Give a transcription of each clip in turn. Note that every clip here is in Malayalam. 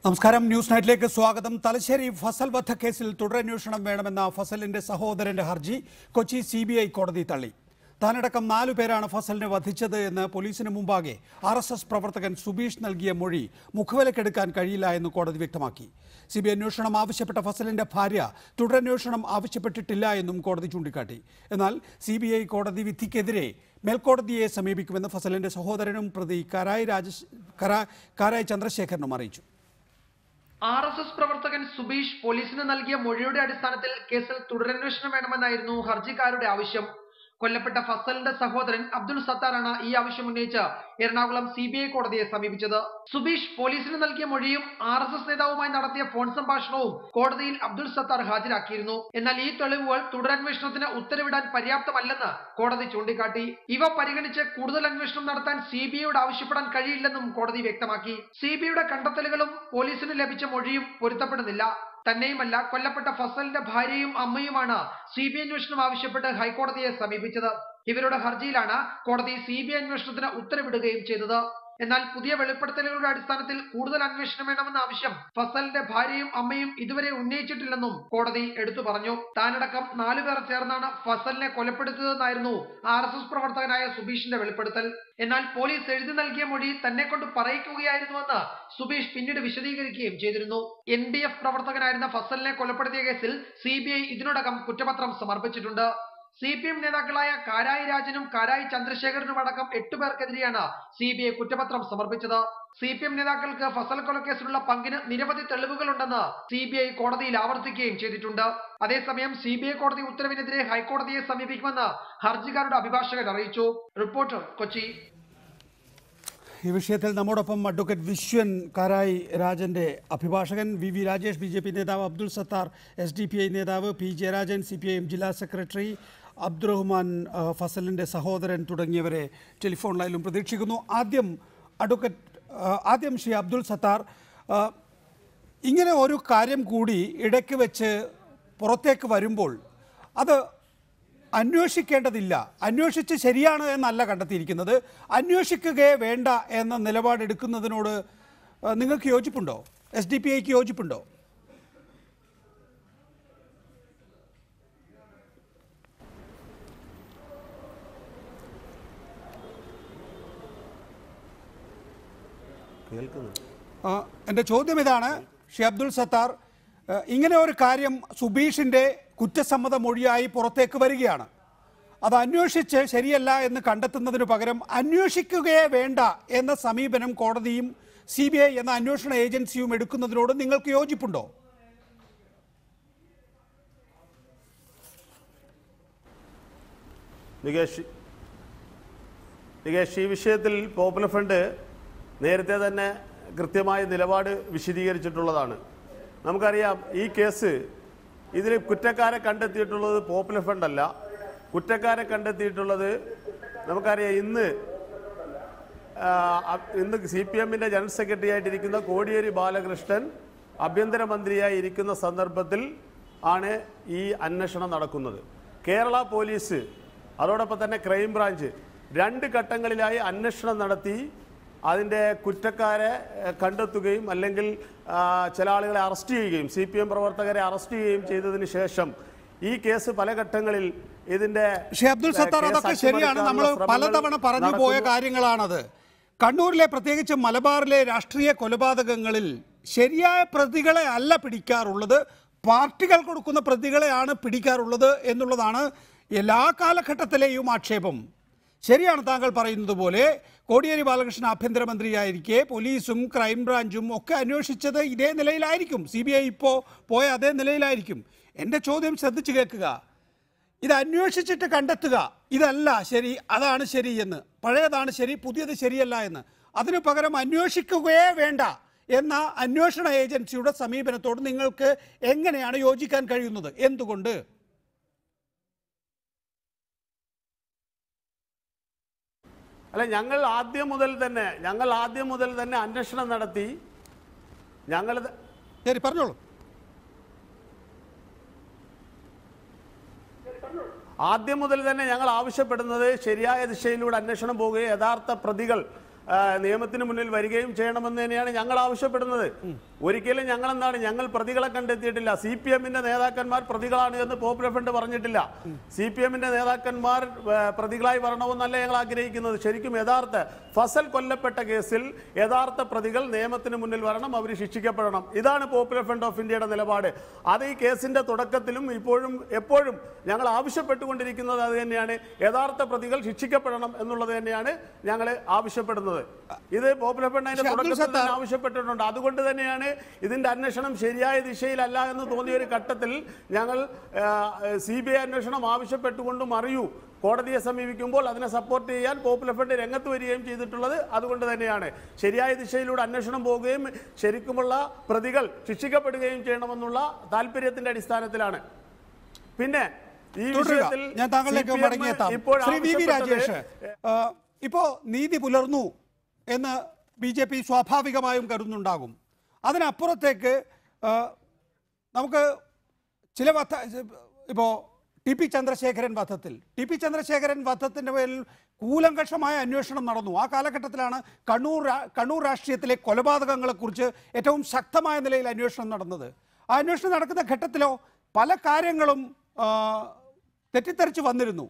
നമസ്കാരം. ന്യൂസ് നൈറ്റിലേക്ക് സ്വാഗതം. തലശ്ശേരി ഫസൽ വധക്കേസിൽ തുടരന്വേഷണം വേണമെന്ന ഫസലിന്റെ സഹോദരന്റെ ഹർജി കൊച്ചി CBI കോടതി തള്ളി. താനടക്കം 4 പേരാണ് ഫസലിനെ വധിച്ചത് എന്ന് പോലീസിന് മുമ്പാകെ RSS പ്രവർത്തകൻ സുബീഷ് നൽകിയ മൊഴി മുഖവിലക്കെടുക്കാൻ കഴിയില്ല എന്ന് കോടതി വ്യക്തമാക്കി. CBI അന്വേഷണം ആവശ്യപ്പെട്ട ഫസലിന്റെ ഭാര്യ തുടരന്വേഷണം ആവശ്യപ്പെട്ടിട്ടില്ല എന്നും കോടതി ചൂണ്ടിക്കാട്ടി. എന്നാൽ CBI കോടതി വിധിക്കെതിരെ മേൽക്കോടതിയെ സമീപിക്കുമെന്ന് ഫസലിന്റെ സഹോദരനും പ്രതി കാരായി ചന്ദ്രശേഖരനും അറിയിച്ചു. RSS പ്രവർത്തകൻ സുബീഷ് പോലീസിന് നൽകിയ മൊഴിയുടെ അടിസ്ഥാനത്തിൽ കേസിൽ തുടരന്വേഷണം വേണമെന്നായിരുന്നു ഹർജിക്കാരുടെ ആവശ്യം. കൊല്ലപ്പെട്ട ഫസലിന്റെ സഹോദരൻ അബ്ദുൾ സത്താറാണ് ഈ ആവശ്യം ഉന്നയിച്ച് എറണാകുളം CBI കോടതിയെ സമീപിച്ചത്. സുബീഷ് പോലീസിന് നൽകിയ മൊഴിയും RSS നേതാവുമായി നടത്തിയ ഫോൺ സംഭാഷണവും കോടതിയിൽ അബ്ദുൾ സത്താർ ഹാജരാക്കിയിരുന്നു. എന്നാൽ ഈ തെളിവുകൾ തുടരന്വേഷണത്തിന് ഉത്തരവിടാൻ പര്യാപ്തമല്ലെന്ന് കോടതി ചൂണ്ടിക്കാട്ടി. ഇവ പരിഗണിച്ച് കൂടുതൽ അന്വേഷണം നടത്താൻ CBIയോട് ആവശ്യപ്പെടാൻ കഴിയില്ലെന്നും കോടതി വ്യക്തമാക്കി. CBIയുടെ കണ്ടെത്തലുകളും പോലീസിന് ലഭിച്ച മൊഴിയും പൊരുത്തപ്പെടുന്നില്ല. തന്നെയുമല്ല, കൊല്ലപ്പെട്ട ഫസലിന്റെ ഭാര്യയും അമ്മയുമാണ് CBI അന്വേഷണം ആവശ്യപ്പെട്ട് ഹൈക്കോടതിയെ സമീപിച്ചത്. ഇവരുടെ ഹർജിയിലാണ് കോടതി CBI അന്വേഷണത്തിന് ഉത്തരവിടുകയും ചെയ്തത്. എന്നാൽ പുതിയ വെളിപ്പെടുത്തലുകളുടെ അടിസ്ഥാനത്തിൽ കൂടുതൽ അന്വേഷണം വേണമെന്ന ആവശ്യം ഫസലിന്റെ ഭാര്യയും അമ്മയും ഇതുവരെ ഉന്നയിച്ചിട്ടില്ലെന്നും കോടതി എടുത്തു പറഞ്ഞു. താനടക്കം 4 പേർ ചേർന്നാണ് ഫസലിനെ കൊലപ്പെടുത്തിയതെന്നായിരുന്നു RSS പ്രവർത്തകനായ സുബീഷിന്റെ വെളിപ്പെടുത്തൽ. എന്നാൽ പോലീസ് എഴുതി നൽകിയ മൊഴി തന്നെ കൊണ്ട് പറയിക്കുകയായിരുന്നുവെന്ന് സുബീഷ് പിന്നീട് വിശദീകരിക്കുകയും ചെയ്തിരുന്നു. NDF പ്രവർത്തകനായിരുന്ന ഫസലിനെ കൊലപ്പെടുത്തിയ കേസിൽ CBI ഇതിനോടകം കുറ്റപത്രം സമർപ്പിച്ചിട്ടുണ്ട്. CPM നേതാക്കളായ കാരായി രാജനും കാരായി ചന്ദ്രശേഖരനും അടക്കം 8 പേർക്കെതിരെയാണ് CBI കുറ്റപത്രം സമർപ്പിച്ചത്. CPM നേതാക്കൾക്ക് ഫസൽ കൊലക്കേസിലുള്ള പങ്കിന് നിരവധി തെളിവുകളുണ്ടെന്ന് CBI കോടതിയിൽ ആവർത്തിക്കുകയും ചെയ്തിട്ടുണ്ട്. അതേസമയം CBI കോടതി ഉത്തരവിനെതിരെ ഹൈക്കോടതിയെ സമീപിക്കുമെന്ന് ഹർജിക്കാരുടെ അഭിഭാഷകൻ അറിയിച്ചു. റിപ്പോർട്ടർ, കൊച്ചി. ഈ വിഷയത്തിൽ നമ്മോടൊപ്പം അഡ്വക്കേറ്റ് വിശ്വൻ കാരായി രാജന്റെ അഭിഭാഷകൻ, VV രാജേഷ് BJP നേതാവ്, അബ്ദുൾ സത്താർ SDPI നേതാവ്, P ജയരാജൻ CPIM ജില്ലാ സെക്രട്ടറി, അബ്ദുറഹ്മാൻ ഫസലിന്റെ സഹോദരൻ തുടങ്ങിയവരെ ടെലിഫോൺ ലൈനിലും പ്രതീക്ഷിക്കുന്നു. ആദ്യം ശ്രീ അബ്ദുൾ സത്താർ, ഇങ്ങനെ ഒരു കാര്യം കൂടി ഇടയ്ക്ക് വെച്ച് പുറത്തേക്ക് വരുമ്പോൾ അത് അന്വേഷിക്കേണ്ടതില്ല, അന്വേഷിച്ച് ശരിയാണ് എന്നല്ല കണ്ടെത്തിയിരിക്കുന്നത്, അന്വേഷിക്കുകയേ വേണ്ട എന്ന നിലപാടെടുക്കുന്നതിനോട് നിങ്ങൾക്ക് യോജിപ്പുണ്ടോ? SDPIക്ക് യോജിപ്പുണ്ടോ? എൻ്റെ ചോദ്യം ഇതാണ്, ശ്രീ അബ്ദുൾ സത്താർ, ഇങ്ങനെ ഒരു കാര്യം സുബീഷിൻ്റെ കുറ്റസമ്മത മൊഴിയായി പുറത്തേക്ക് വരികയാണ്. അത് അന്വേഷിച്ച് ശരിയല്ല എന്ന് കണ്ടെത്തുന്നതിന് പകരം അന്വേഷിക്കുകയേ വേണ്ട എന്ന സമീപനം കോടതിയും CBI എന്ന അന്വേഷണ ഏജൻസിയും എടുക്കുന്നതിനോട് നിങ്ങൾക്ക് യോജിപ്പുണ്ടോ? നികേഷ്, ഈ വിഷയത്തിൽ പോപ്പുലർ ഫ്രണ്ട് നേരത്തെ തന്നെ കൃത്യമായ നിലപാട് വിശദീകരിച്ചിട്ടുള്ളതാണ്. നമുക്കറിയാം, ഈ കേസ് ഇതിൽ കുറ്റക്കാരെ കണ്ടെത്തിയിട്ടുള്ളത് പോപ്പുലർ ഫ്രണ്ട് അല്ല. കുറ്റക്കാരെ കണ്ടെത്തിയിട്ടുള്ളത് നമുക്കറിയാം, ഇന്ന് CPMന്റെ ജനറൽ സെക്രട്ടറി ആയിട്ടിരിക്കുന്ന കോടിയേരി ബാലകൃഷ്ണൻ ആഭ്യന്തരമന്ത്രിയായി ഇരിക്കുന്ന സന്ദർഭത്തിൽ ആണ് ഈ അന്വേഷണം നടക്കുന്നത്. കേരള പോലീസ് അതോടൊപ്പം തന്നെ ക്രൈംബ്രാഞ്ച് 2 ഘട്ടങ്ങളിലായി അന്വേഷണം നടത്തി അതിൻ്റെ കുറ്റക്കാരെ കണ്ടെത്തുകയും അല്ലെങ്കിൽ ചില ആളുകളെ അറസ്റ്റ് ചെയ്യുകയും CPM പ്രവർത്തകരെ അറസ്റ്റ് ചെയ്യുകയും ചെയ്തതിന് ശേഷം ഈ കേസ് പല ഘട്ടങ്ങളിൽ ഇതിൻ്റെ അബ്ദുൾ സത്താർ, അതൊക്കെ ശരിയാണ്, നമ്മൾ പലതവണ പറഞ്ഞു പോയ കാര്യങ്ങളാണത്. കണ്ണൂരിലെ പ്രത്യേകിച്ച് മലബാറിലെ രാഷ്ട്രീയ കൊലപാതകങ്ങളിൽ ശരിയായ പ്രതികളെ അല്ല പിടിക്കാറുള്ളത്, പാർട്ടികൾ കൊടുക്കുന്ന പ്രതികളെയാണ് പിടിക്കാറുള്ളത് എന്നുള്ളതാണ് എല്ലാ കാലഘട്ടത്തിലെയും ആക്ഷേപം. ശരിയാണ് താങ്കൾ പറയുന്നത് പോലെ കോടിയേരി ബാലകൃഷ്ണൻ ആഭ്യന്തരമന്ത്രിയായിരിക്കെ പോലീസും ക്രൈംബ്രാഞ്ചും ഒക്കെ അന്വേഷിച്ചത് ഇതേ നിലയിലായിരിക്കും, CBI ഇപ്പോൾ പോയ അതേ നിലയിലായിരിക്കും. എൻ്റെ ചോദ്യം ശ്രദ്ധിച്ചു കേൾക്കുക, ഇത് അന്വേഷിച്ചിട്ട് കണ്ടെത്തുക ഇതല്ല ശരി, അതാണ് ശരി എന്ന്, പഴയതാണ് ശരി പുതിയത് ശരിയല്ല എന്ന്, അതിനു പകരം അന്വേഷിക്കുകയേ വേണ്ട എന്ന അന്വേഷണ ഏജൻസിയുടെ സമീപനത്തോട് നിങ്ങൾക്ക് എങ്ങനെയാണ് യോജിക്കാൻ കഴിയുന്നത്? എന്തുകൊണ്ട്? അല്ല, ഞങ്ങൾ ആദ്യം മുതൽ തന്നെ അന്വേഷണം നടത്തി. ശരി, പറഞ്ഞോളൂ. ആദ്യം മുതൽ തന്നെ ഞങ്ങൾ ആവശ്യപ്പെടുന്നത് ശരിയായ ദിശയിലൂടെ അന്വേഷണം പോവുകയും യഥാർത്ഥ പ്രതികൾ നിയമത്തിന് മുന്നിൽ വരികയും ചെയ്യണമെന്ന് തന്നെയാണ് ഞങ്ങൾ ആവശ്യപ്പെടുന്നത്. ഒരിക്കലും ഞങ്ങൾ പ്രതികളെ കണ്ടെത്തിയിട്ടില്ല. CPM-ന്റെ നേതാക്കന്മാർ പ്രതികളാണ് എന്ന് പോപ്പുലർ ഫ്രണ്ട് പറഞ്ഞിട്ടില്ല. CPM-ന്റെ നേതാക്കന്മാർ പ്രതികളായി വരണമെന്നല്ല ഞങ്ങൾ ആഗ്രഹിക്കുന്നത്. ശരിക്കും യഥാർത്ഥ ഫസൽ കൊല്ലപ്പെട്ട കേസിൽ യഥാർത്ഥ പ്രതികൾ നിയമത്തിന് മുന്നിൽ വരണം, അവർ ശിക്ഷിക്കപ്പെടണം. ഇതാണ് പോപ്പുലർ ഫ്രണ്ട് ഓഫ് ഇന്ത്യയുടെ നിലപാട്. അത് ഈ കേസിന്റെ തുടക്കത്തിലും എപ്പോഴും ഞങ്ങൾ ആവശ്യപ്പെട്ടുകൊണ്ടിരിക്കുന്നത് അത് തന്നെയാണ്. യഥാർത്ഥ പ്രതികൾ ശിക്ഷിക്കപ്പെടണം എന്നുള്ളത് തന്നെയാണ് ഞങ്ങൾ ആവശ്യപ്പെടുന്നത്. ഇത് പോപ്പുലർ ഫ്രണ്ട് അതിന്റെ തുടക്കത്തിൽ തന്നെ ആവശ്യപ്പെട്ടിട്ടുണ്ട്. അതുകൊണ്ട് തന്നെയാണ് ഇതിന്റെ അന്വേഷണം ശരിയായ ദിശയിലല്ല എന്ന് തോന്നിയ ഒരു ഘട്ടത്തിൽ ഞങ്ങൾ CBI അന്വേഷണം ആവശ്യപ്പെട്ടുകൊണ്ടും അറിയൂ കോടതിയെ സമീപിക്കുമ്പോൾ അതിനെ സപ്പോർട്ട് ചെയ്യാൻ പോപ്പുലർ ഫ്രണ്ട് രംഗത്ത് വരികയും ചെയ്തിട്ടുള്ളത്. അതുകൊണ്ട് തന്നെയാണ് ശരിയായ ദിശയിലൂടെ അന്വേഷണം പോവുകയും ശരിക്കുമുള്ള പ്രതികൾ ശിക്ഷിക്കപ്പെടുകയും ചെയ്യണമെന്നുള്ള താല്പര്യത്തിന്റെ അടിസ്ഥാനത്തിലാണ്. പിന്നെ ഈ വിഷയത്തിൽ ഞാൻ താങ്കളിലേക്ക് മടങ്ങിയെത്താം. ശ്രീ VV രാജേഷ്, ഇപ്പോ നീതി പുലർന്നു എന്ന് BJP സ്വാഭാവികമായും കരുതുന്നുണ്ടാകും. അതിനപ്പുറത്തേക്ക് നമുക്ക് ചില ഇപ്പോൾ TP ചന്ദ്രശേഖരൻ വധത്തിൻ്റെ പേരിൽ കൂലങ്കഷമായ അന്വേഷണം നടന്നു. ആ കാലഘട്ടത്തിലാണ് കണ്ണൂർ രാഷ്ട്രീയത്തിലെ കൊലപാതകങ്ങളെക്കുറിച്ച് ഏറ്റവും ശക്തമായ നിലയിൽ അന്വേഷണം നടന്നത്. ആ അന്വേഷണം നടക്കുന്ന ഘട്ടത്തിലോ പല കാര്യങ്ങളും തെറ്റിദ്ധരിച്ച് വന്നിരുന്നു.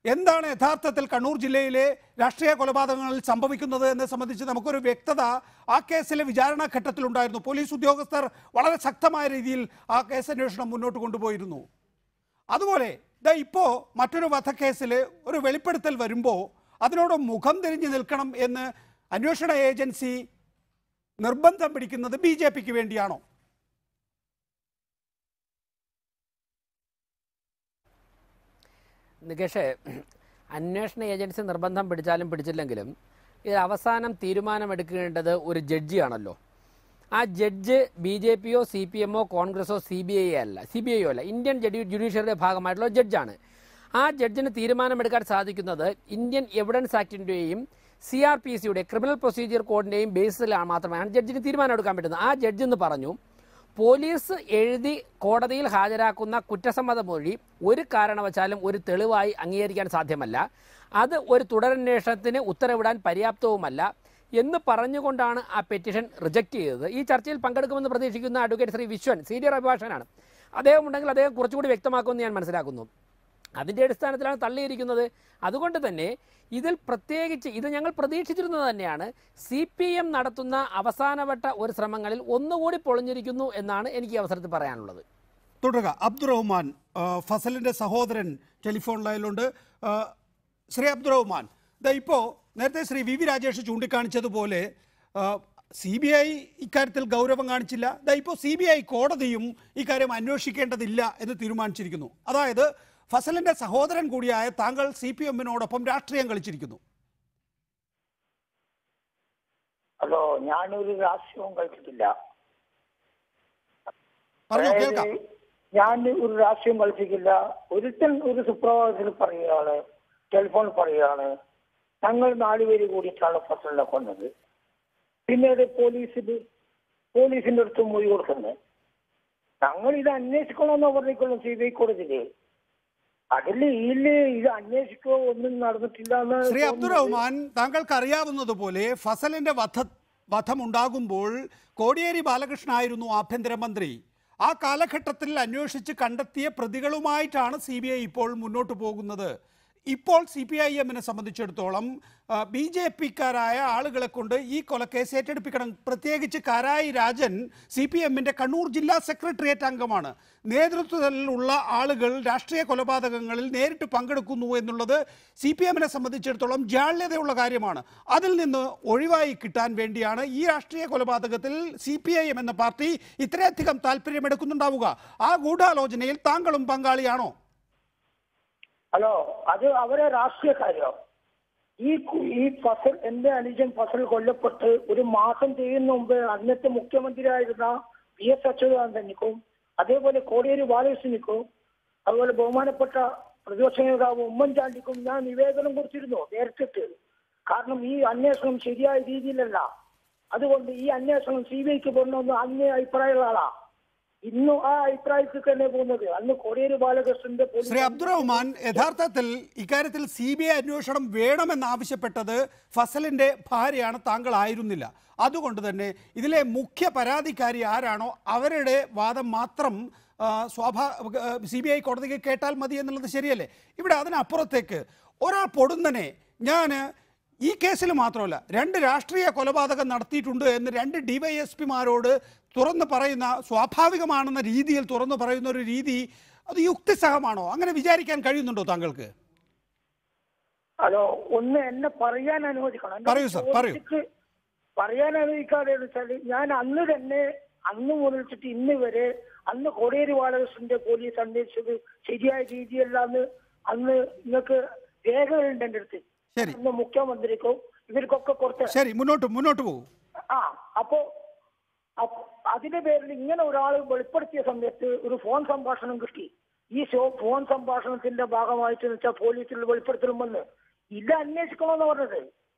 എന്താണ് യഥാർത്ഥത്തിൽ കണ്ണൂർ ജില്ലയിലെ രാഷ്ട്രീയ കൊലപാതകങ്ങളിൽ സംഭവിക്കുന്നത് എന്നെ സംബന്ധിച്ച് നമുക്കൊരു വ്യക്തത ആ കേസിലെ വിചാരണ ഘട്ടത്തിലുണ്ടായിരുന്നു. പോലീസ് ഉദ്യോഗസ്ഥർ വളരെ ശക്തമായ രീതിയിൽ ആ കേസ് അന്വേഷണം മുന്നോട്ട് കൊണ്ടുപോയിരുന്നു. അതുപോലെ ഇപ്പോൾ മറ്റൊരു വധക്കേസിൽ ഒരു വെളിപ്പെടുത്തൽ വരുമ്പോൾ അതിനോട് മുഖം തിരിഞ്ഞു നിൽക്കണം എന്ന് അന്വേഷണ ഏജൻസി നിർബന്ധം പിടിക്കുന്നത് BJPക്ക് വേണ്ടിയാണോ? നികേഷേ, അന്വേഷണ ഏജൻസി നിർബന്ധം പിടിച്ചാലും പിടിച്ചില്ലെങ്കിലും ഇത് അവസാനം തീരുമാനമെടുക്കേണ്ടത് ഒരു ജഡ്ജിയാണല്ലോ. ആ ജഡ്ജ് BJPയോ CPM-ഓ കോൺഗ്രസോ CBI-യോ അല്ല, ഇന്ത്യൻ ജുഡീഷ്യറിയുടെ ഭാഗമായിട്ടുള്ള ജഡ്ജാണ്. ആ ജഡ്ജിന് തീരുമാനമെടുക്കാൻ സാധിക്കുന്നത് ഇന്ത്യൻ എവിഡൻസ് ആക്ടിൻ്റെയും CRPC-യുടെ ക്രിമിനൽ പ്രൊസീജിയർ കോഡിൻ്റെയും ബേസിലാണ് മാത്രമാണ് ജഡ്ജിന് തീരുമാനമെടുക്കാൻ പറ്റുന്നത്. ആ ജഡ്ജ് എന്ന് പറഞ്ഞു, പോലീസ് എഴുതി കോടതിയിൽ ഹാജരാക്കുന്ന കുറ്റസമ്മത മൊഴി ഒരു കാരണവശാലും ഒരു തെളിവായി അംഗീകരിക്കാൻ സാധ്യമല്ല, അത് ഒരു തുടരന്വേഷണത്തിന് ഉത്തരവിടാൻ പര്യാപ്തവുമല്ല എന്ന് പറഞ്ഞുകൊണ്ടാണ് ആ പെറ്റീഷൻ റിജക്റ്റ് ചെയ്തത്. ഈ ചർച്ചയിൽ പങ്കെടുക്കുമെന്ന് പ്രതീക്ഷിക്കുന്ന അഡ്വക്കേറ്റ് ശ്രീ വിശ്വൻ സീനിയർ അഭിഭാഷകനാണ്. അദ്ദേഹം ഉണ്ടെങ്കിൽ അദ്ദേഹം കുറച്ചുകൂടി വ്യക്തമാക്കുമെന്ന് ഞാൻ മനസ്സിലാക്കുന്നു. അതിൻ്റെ അടിസ്ഥാനത്തിലാണ് തള്ളിയിരിക്കുന്നത്. അതുകൊണ്ട് തന്നെ ഇതിൽ പ്രത്യേകിച്ച് ഇത് ഞങ്ങൾ പ്രതീക്ഷിച്ചിരുന്നത് തന്നെയാണ്. CPM നടത്തുന്ന അവസാനവട്ട ഒരു ശ്രമങ്ങളിൽ ഒന്നുകൂടി പൊളിഞ്ഞിരിക്കുന്നു എന്നാണ് എനിക്ക് ഈ അവസരത്തിൽ പറയാനുള്ളത്. തുടരുക. അബ്ദുറഹ്മാൻ, ഫസലിൻ്റെ സഹോദരൻ ടെലിഫോൺ ലൈനിലുണ്ട്. ശ്രീ അബ്ദുറഹ്മാൻ, ഇപ്പോൾ നേരത്തെ ശ്രീ VV രാജേഷ് ചൂണ്ടിക്കാണിച്ചതുപോലെ CBI ഇക്കാര്യത്തിൽ ഗൗരവം കാണിച്ചില്ല. ഇപ്പോൾ CBI കോടതിയും ഇക്കാര്യം അന്വേഷിക്കേണ്ടതില്ല എന്ന് തീരുമാനിച്ചിരിക്കുന്നു. അതായത് ഫസലിന്റെ സഹോദരൻ കൂടിയായ താങ്കൾ CPM-നോടൊപ്പം രാഷ്ട്രീയം കളിച്ചിരിക്കുന്നു. ഹലോ, ഞാനൊരു രാഷ്ട്രീയവും കളിച്ചിട്ടില്ല. ഞാൻ ഒരു രാഷ്ട്രീയം കളിച്ചിട്ടില്ല. ഒരുത്തൻ ഒരു സുപ്രഭാതത്തിൽ പറയുകയാണ്, ടെലിഫോണിൽ പറയുകയാണ്, ഞങ്ങൾ 4 പേര് കൂടിയിട്ടാണ് ഫസലിനെ കൊന്നത്. പിന്നീട് പോലീസിന്റെ അടുത്ത് മൊഴി കൊടുക്കുന്നത്. ഞങ്ങൾ ഇത് അന്വേഷിക്കണമെന്നോ പറഞ്ഞിരിക്കുന്നു CBI കോടതിയില്. അതില് ഇത് അന്വേഷിക്കോ ഒന്നും നടന്നിട്ടില്ല. ശ്രീ അബ്ദുറഹ്മാൻ, താങ്കൾക്ക് അറിയാവുന്നതുപോലെ ഫസലിന്റെ വധമുണ്ടാകുമ്പോൾ കോടിയേരി ബാലകൃഷ്ണ ആയിരുന്നു ആഭ്യന്തരമന്ത്രി. ആ കാലഘട്ടത്തിൽ അന്വേഷിച്ച് കണ്ടെത്തിയ പ്രതികളുമായിട്ടാണ് CBI ഇപ്പോൾ മുന്നോട്ട് പോകുന്നത്. ഇപ്പോൾ CPIM-നെ സംബന്ധിച്ചിടത്തോളം BJP-ക്കാരായ ആളുകളെ കൊണ്ട് ഈ കൊലക്കേസ് ഏറ്റെടുപ്പിക്കണം. പ്രത്യേകിച്ച് കാരായി രാജൻ CPM-ന്റെ കണ്ണൂർ ജില്ലാ സെക്രട്ടേറിയറ്റ് അംഗമാണ്. നേതൃത്വത്തിലുള്ള ആളുകൾ രാഷ്ട്രീയ കൊലപാതകങ്ങളിൽ നേരിട്ട് പങ്കെടുക്കുന്നു എന്നുള്ളത് CPM-നെ സംബന്ധിച്ചിടത്തോളം ജാള്യതയുള്ള കാര്യമാണ്. അതിൽ നിന്ന് ഒഴിവായി കിട്ടാൻ വേണ്ടിയാണ് ഈ രാഷ്ട്രീയ കൊലപാതകത്തിൽ CPIM എന്ന പാർട്ടി ഇത്രയധികം താല്പര്യമെടുക്കുന്നുണ്ടാവുക. ആ ഗൂഢാലോചനയിൽ താങ്കളും പങ്കാളിയാണോ? ഹലോ, അത് അവരെ രാഷ്ട്രീയ കാര്യം. ഈ ഫസൽ, എന്റെ അനുജൻ ഫസൽ കൊല്ലപ്പെട്ട് ഒരു മാസം ചെയ്യുന്ന മുമ്പ് അന്നത്തെ മുഖ്യമന്ത്രിയായിരുന്ന PS അച്യുതാനന്ദനിക്കും അതേപോലെ കോടിയേരി ബാലകൃഷ്ണനിക്കും അതുപോലെ ബഹുമാനപ്പെട്ട പ്രതിപക്ഷ നേതാവ് ഉമ്മൻചാണ്ടിക്കും ഞാൻ നിവേദനം കൊടുത്തിരുന്നു നേരിട്ടിട്ട്. കാരണം ഈ അന്വേഷണം ശരിയായ രീതിയിലല്ല. അതുകൊണ്ട് ഈ അന്വേഷണം CBIക്ക് പോകണമെന്ന് അന്യ അഭിപ്രായമുള്ള ആളാ. ഇന്നും ആ അഭിപ്രായത്തിൽ തന്നെ പോകുന്നത്. അന്ന് കോടിയേരി ബാലകൃഷ്ണന്റെ ശ്രീ അബ്ദുറഹ്മാൻ, യഥാർത്ഥത്തിൽ ഇക്കാര്യത്തിൽ CBI അന്വേഷണം വേണമെന്നാവശ്യപ്പെട്ടത് ഫസലിന്റെ ഭാര്യയാണ്, താങ്കൾ ആയിരുന്നില്ല. അതുകൊണ്ട് തന്നെ ഇതിലെ മുഖ്യ പരാതിക്കാരി ആരാണോ അവരുടെ വാദം മാത്രം CBI കോടതിക്ക് കേട്ടാൽ മതി എന്നുള്ളത് ശരിയല്ലേ? ഇവിടെ അതിനപ്പുറത്തേക്ക് ഒരാൾ പൊടുന്നനെ ഞാൻ ഈ കേസിൽ മാത്രമല്ല 2 രാഷ്ട്രീയ കൊലപാതകം നടത്തിയിട്ടുണ്ട് എന്ന് 2 DYSPമാരോട് തുറന്നു പറയുന്ന, സ്വാഭാവികമാണെന്ന രീതിയിൽ തുറന്നു പറയുന്ന ഒരു രീതി അത് യുക്തിസഹമാണോ? അങ്ങനെ വിചാരിക്കാൻ കഴിയുന്നുണ്ടോ താങ്കൾക്ക്? ഹലോ, ഒന്ന് എന്നെ പറയാൻ അനുവദിക്കണം. പറയൂ സർ, പറയൂ. പറയാൻ അനുവദിക്കാതെ വെച്ചാൽ ഞാൻ അന്ന് തന്നെ, അന്ന് മുതലിച്ചിട്ട് ഇന്ന് വരെ, അന്ന് കോടിയേരി ബാലകൃഷ്ണന്റെ പോലീസ് അന്വേഷിച്ചത് ശരിയായ രീതിയല്ലാന്ന് അന്ന് നിങ്ങൾക്ക് രേഖകളുണ്ട് എൻ്റെ അടുത്ത്. ഇന്ന് മുഖ്യമന്ത്രിക്കോ ഇവർക്കൊക്കെ കൊടുത്ത. ശരി, മുന്നോട്ട് പോകും. അപ്പോ അതിന്റെ പേരിൽ ഇങ്ങനെ ഒരാൾ വെളിപ്പെടുത്തിയ സമയത്ത് ഒരു ഫോൺ സംഭാഷണം കിട്ടി. ഈ ഫോൺ സംഭാഷണത്തിന്റെ ഭാഗമായിട്ട് വെച്ചാൽ പോലീസിൽ വെളിപ്പെടുത്തലും വന്ന് ഇത് അന്വേഷിക്കണമെന്ന് പറഞ്ഞത്.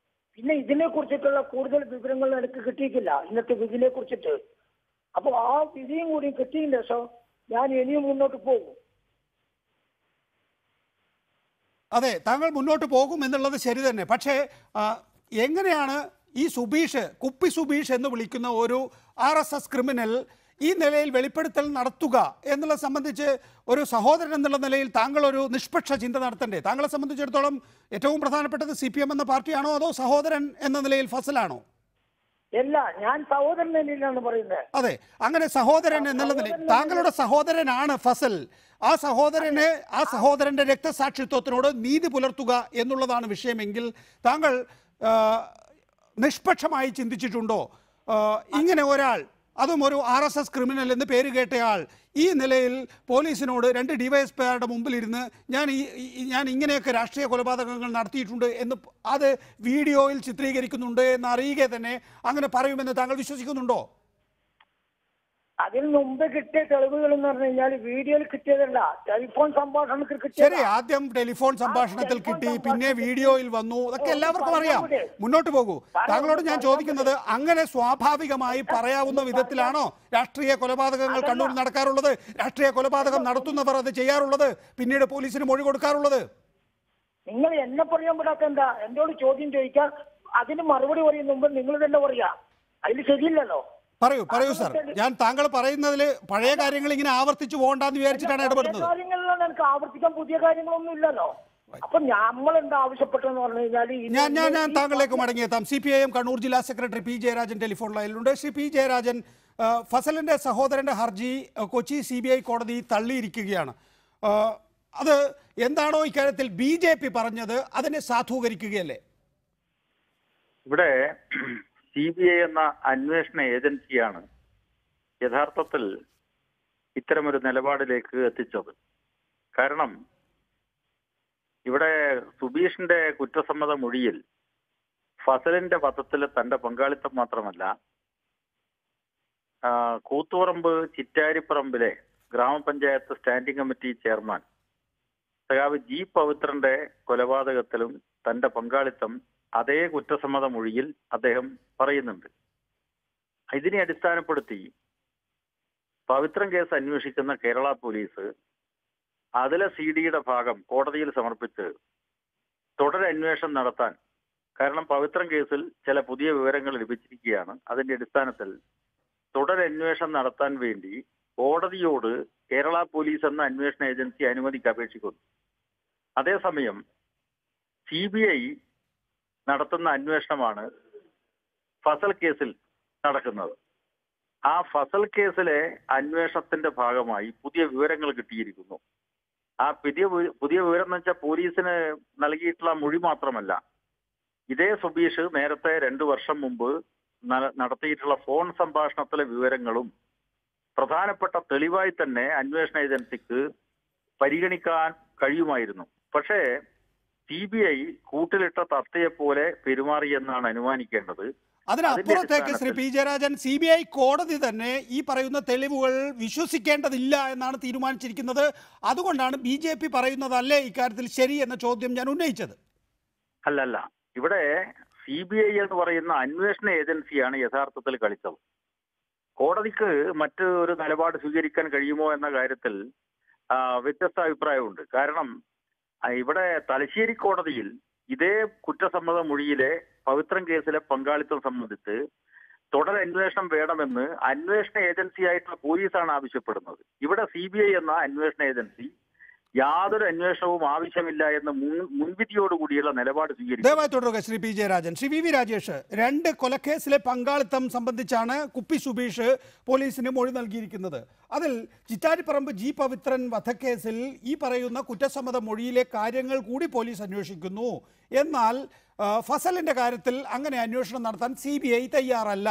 പിന്നെ ഇതിനെ കുറിച്ചിട്ടുള്ള കൂടുതൽ വിവരങ്ങൾ എനിക്ക് കിട്ടിയിട്ടില്ല ഇന്നത്തെ വിധിനെ കുറിച്ചിട്ട്. അപ്പൊ ആ വിധിയും കൂടി കിട്ടിയതിന് ശേഷം ഞാൻ ഇനിയും മുന്നോട്ട് പോകും. അതെ, താങ്കൾ മുന്നോട്ട് പോകും എന്നുള്ളത് ശരി തന്നെ. പക്ഷേ എങ്ങനെയാണ് ഈ സുബീഷ്, കുപ്പി സുബീഷ് എന്ന് വിളിക്കുന്ന ഒരു RSS ക്രിമിനൽ ഈ നിലയിൽ വെളിപ്പെടുത്തൽ നടത്തുക എന്നുള്ളത് സംബന്ധിച്ച് ഒരു സഹോദരൻ എന്നുള്ള നിലയിൽ താങ്കൾ ഒരു നിഷ്പക്ഷ ചിന്ത നടത്തണ്ടേ? താങ്കളെ സംബന്ധിച്ചിടത്തോളം ഏറ്റവും പ്രധാനപ്പെട്ടത് CPM എന്ന പാർട്ടിയാണോ അതോ സഹോദരൻ എന്ന നിലയിൽ ഫസലാണോ? അല്ല, ഞാൻ സഹോദരൻ നിലയിലാണ് പറയുന്നത്. അതെ, അങ്ങനെ സഹോദരൻ എന്നുള്ള നിലയിൽ താങ്കളുടെ സഹോദരനാണ് ഫസൽ. ആ സഹോദരന്റെ രക്തസാക്ഷിത്വത്തിനോട് നീതി പുലർത്തുക എന്നുള്ളതാണ് വിഷയമെങ്കിൽ താങ്കൾ നിഷ്പക്ഷമായി ചിന്തിച്ചിട്ടുണ്ടോ? ഇങ്ങനെ ഒരാൾ, അതും ഒരു RSS ക്രിമിനൽ എന്ന് പേര് കേട്ടയാൾ ഈ നിലയിൽ പോലീസിനോട് 2 DYSPമാരുടെ മുമ്പിലിരുന്ന് ഞാൻ ഇങ്ങനെയൊക്കെ രാഷ്ട്രീയ കൊലപാതകങ്ങൾ നടത്തിയിട്ടുണ്ട് എന്ന് അത് വീഡിയോയിൽ ചിത്രീകരിക്കുന്നുണ്ട് എന്ന് അറിയുക തന്നെ അങ്ങനെ പറയുമെന്ന് താങ്കൾ വിശ്വസിക്കുന്നുണ്ടോ? അതിന് മുമ്പ് കിട്ടിയ തെളിവുകൾ എന്ന് പറഞ്ഞു കഴിഞ്ഞാൽ വീഡിയോയിൽ കിട്ടിയതല്ല, ടെലിഫോൺ സംഭാഷണത്തിൽ കിട്ടിയ. ശരി, ആദ്യം ടെലിഫോൺ സംഭാഷണത്തിൽ കിട്ടി, പിന്നെ വീഡിയോയിൽ വന്നു, അതൊക്കെ എല്ലാവർക്കും അറിയാം. മുന്നോട്ട് പോകൂ. താങ്കളോട് ഞാൻ ചോദിക്കുന്നത്, അങ്ങനെ സ്വാഭാവികമായി പറയാവുന്ന വിധത്തിലാണോ രാഷ്ട്രീയ കൊലപാതകങ്ങൾ കണ്ണൂരിൽ നടക്കാറുള്ളത്? രാഷ്ട്രീയ കൊലപാതകം നടത്തുന്നവർ അത് ചെയ്യാറുള്ളത്, പിന്നീട് പോലീസിന് മൊഴി കൊടുക്കാറുള്ളത്? നിങ്ങൾ എന്നെ പറയാൻ വിടാത്ത എന്താ? എന്നോട് ചോദ്യം ചോദിക്കാൻ അതിന് മറുപടി പറയുന്ന മുമ്പ് നിങ്ങൾ തന്നെ പറയാ, അതിൽ ശരിയില്ലല്ലോ. പറയൂ സർ. ഞാൻ താങ്കൾ പറയുന്നതിൽ പഴയ കാര്യങ്ങൾ ഇങ്ങനെ ആവർത്തിച്ചു പോകണ്ടെന്ന് വിചാരിച്ചിട്ടാണ് ഇടപെടുന്നത്. കാര്യങ്ങളിലാണ് എനിക്ക് ആവർത്തിക്കാൻ പുതിയ കാര്യങ്ങളൊന്നും ഇല്ലല്ലോ. അപ്പൊ നമ്മൾ എന്താ ആവശ്യപ്പെട്ടെന്ന് പറഞ്ഞു കഴിഞ്ഞാൽ ഞാൻ താങ്കളിലേക്ക് മടങ്ങിയെത്താം. CPIM കണ്ണൂർ ജില്ലാ സെക്രട്ടറി P. ജയരാജൻ ടെലിഫോൺ ലൈനിലുണ്ട്. ശ്രീ P. ജയരാജൻ, ഫസലിന്റെ സഹോദരന്റെ ഹർജി കൊച്ചി CBI കോടതി തള്ളിയിരിക്കുകയാണ്. അത് എന്താണോ ഇക്കാര്യത്തിൽ BJP പറഞ്ഞത് അതിനെ സാധൂകരിക്കുകയല്ലേ? ഇവിടെ CBI എന്ന അന്വേഷണ ഏജൻസിയാണ് യഥാർത്ഥത്തിൽ ഇത്തരമൊരു നിലപാടിലേക്ക് എത്തിച്ചത്. കാരണം ഇവിടെ സുബീഷിന്റെ കുറ്റസമ്മത മൊഴിയിൽ ഫസലിന്റെ വധത്തിൽ തന്റെ പങ്കാളിത്തം മാത്രമല്ല, കൂത്തുപറമ്പ് ചിറ്റാരിപ്പറമ്പിലെ ഗ്രാമപഞ്ചായത്ത് സ്റ്റാൻഡിംഗ് കമ്മിറ്റി ചെയർമാൻ സഖാവ് G. പവിത്രന്റെ കൊലപാതകത്തിലും തന്റെ പങ്കാളിത്തം അതേ കുറ്റസമ്മത മൊഴിയിൽ അദ്ദേഹം പറയുന്നുണ്ട്. ഇതിനെ അടിസ്ഥാനപ്പെടുത്തി പവിത്രൻ കേസ് അന്വേഷിക്കുന്ന കേരള പോലീസ് അതിലെ CD-യുടെ ഭാഗം കോടതിയിൽ സമർപ്പിച്ച് തുടരന്വേഷണം നടത്താൻ, കാരണം പവിത്രൻ കേസിൽ ചില പുതിയ വിവരങ്ങൾ ലഭിച്ചിരിക്കുകയാണ്, അതിന്റെ അടിസ്ഥാനത്തിൽ തുടരന്വേഷണം നടത്താൻ വേണ്ടി കോടതിയോട് കേരള പോലീസ് എന്ന അന്വേഷണ ഏജൻസി അനുമതിക്ക് അപേക്ഷിക്കുന്നു. അതേസമയം CBI നടത്തുന്ന അന്വേഷണമാണ് ഫസൽ കേസിൽ നടക്കുന്നത്. ആ ഫസൽ കേസിലെ അന്വേഷണത്തിന്റെ ഭാഗമായി പുതിയ വിവരങ്ങൾ കിട്ടിയിരിക്കുന്നു. ആ പുതിയ വിവരം എന്ന് വെച്ചാൽ പോലീസിന് നൽകിയിട്ടുള്ള മൊഴി മാത്രമല്ല, ഇതേ സുബീഷ് നേരത്തെ 2 വർഷം മുമ്പ് നടത്തിയിട്ടുള്ള ഫോൺ സംഭാഷണത്തിലെ വിവരങ്ങളും പ്രധാനപ്പെട്ട തെളിവായി തന്നെ അന്വേഷണ ഏജൻസിക്ക് പരിഗണിക്കാൻ കഴിയുമായിരുന്നു. പക്ഷേ CBI കൂട്ടിലിട്ട തത്തയെ പോലെ പെരുമാറിയെന്നാണ് അനുമാനിക്കേണ്ടത്. അതിനപ്പുറത്തേക്ക് ശ്രീ P. ജയരാജൻ, CBI കോടതി തന്നെ ഈ പറയുന്ന തെളിവുകൾ വിശ്വസിക്കേണ്ടതില്ല എന്നാണ് തീരുമാനിച്ചിരിക്കുന്നത്. അതുകൊണ്ടാണ് BJP പറയുന്നതല്ലേ ഇക്കാര്യത്തിൽ ശരി എന്ന ചോദ്യം ഞാൻ ഉന്നയിച്ചത്. അല്ലല്ല, ഇവിടെ CBI എന്ന് പറയുന്ന അന്വേഷണ ഏജൻസിയാണ് യഥാർത്ഥത്തിൽ കളിച്ചത്. കോടതിക്ക് മറ്റ് ഒരു നിലപാട് സ്വീകരിക്കാൻ കഴിയുമോ എന്ന കാര്യത്തിൽ വ്യത്യസ്ത അഭിപ്രായമുണ്ട്. കാരണം ഇവിടെ തലശ്ശേരി കോടതിയിൽ ഇതേ കുറ്റസമ്മത മൊഴിയിലെ പവിത്രൻ കേസിലെ പങ്കാളിത്തം സംബന്ധിച്ച് തുടർ അന്വേഷണം വേണമെന്ന് അന്വേഷണ ഏജൻസിയായിട്ടുള്ള പോലീസാണ് ആവശ്യപ്പെടുന്നത്. ഇവിടെ CBI എന്ന അന്വേഷണ ഏജൻസി യാതൊരു അന്വേഷണവും ആവശ്യമില്ല എന്ന മുൻവിധിയോടുകൂടിയുള്ള നിലപാട് സ്വീകരിക്കും. ദയവായി തുടരുക ശ്രീ പി ജയരാജൻ. ശ്രീ വി രാജേഷ്, 2 കൊലക്കേസിലെ പങ്കാളിത്തം സംബന്ധിച്ചാണ് കുപ്പി സുബീഷ് പോലീസിന് മൊഴി നൽകിയിരിക്കുന്നത്. അതിൽ ചിറ്റാരിപ്പറമ്പ് G പവിത്രൻ വധക്കേസിൽ ഈ പറയുന്ന കുറ്റസമ്മത മൊഴിയിലെ കാര്യങ്ങൾ കൂടി പോലീസ് അന്വേഷിക്കുന്നു. എന്നാൽ ഫസലിന്റെ കാര്യത്തിൽ അങ്ങനെ അന്വേഷണം നടത്താൻ CBI തയ്യാറല്ല.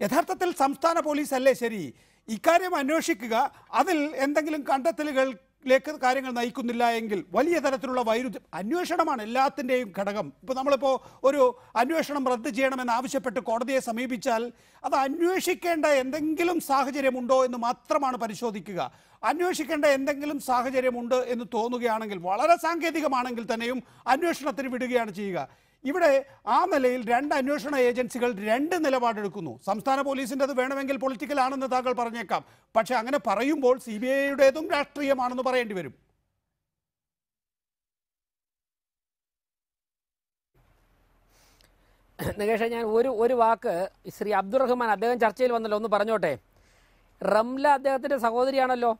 യഥാർത്ഥത്തിൽ സംസ്ഥാന പോലീസ് അല്ലേ ശരി ഇക്കാര്യം അന്വേഷിക്കുക? അതിൽ എന്തെങ്കിലും കണ്ടെത്തലുകളിലേക്ക് കാര്യങ്ങൾ നയിക്കുന്നില്ല എങ്കിൽ വലിയ തരത്തിലുള്ള വൈരുദ്ധ്യം. അന്വേഷണമാണ് എല്ലാത്തിൻ്റെയും ഘടകം. ഇപ്പോൾ നമ്മളിപ്പോൾ ഒരു അന്വേഷണം റദ്ദ് ചെയ്യണമെന്ന് ആവശ്യപ്പെട്ട് കോടതിയെ സമീപിച്ചാൽ അത് അന്വേഷിക്കേണ്ട എന്തെങ്കിലും സാഹചര്യമുണ്ടോ എന്ന് മാത്രമാണ് പരിശോധിക്കുക. അന്വേഷിക്കേണ്ട എന്തെങ്കിലും സാഹചര്യമുണ്ട് എന്ന് തോന്നുകയാണെങ്കിൽ, വളരെ സാങ്കേതികമാണെങ്കിൽ തന്നെയും അന്വേഷണത്തിന് വിടുകയാണ് ചെയ്യുക. ഇവിടെ ആ നിലയിൽ 2 അന്വേഷണ ഏജൻസികൾ 2 നിലപാടെടുക്കുന്നു. സംസ്ഥാന പോലീസിൻ്റെ അത് വേണമെങ്കിൽ പൊളിറ്റിക്കൽ ആണെന്ന് താങ്കൾ പറഞ്ഞേക്കാം. പക്ഷെ അങ്ങനെ പറയുമ്പോൾ CBIയുടേതും രാഷ്ട്രീയമാണെന്ന് പറയേണ്ടി വരും. നികേഷ്, ഞാൻ ഒരു വാക്ക് ശ്രീ അബ്ദുറഹ്മാൻ അദ്ദേഹം ചർച്ചയിൽ വന്നല്ലോ, ഒന്ന് പറഞ്ഞോട്ടെ. റംല അദ്ദേഹത്തിൻ്റെ സഹോദരിയാണല്ലോ.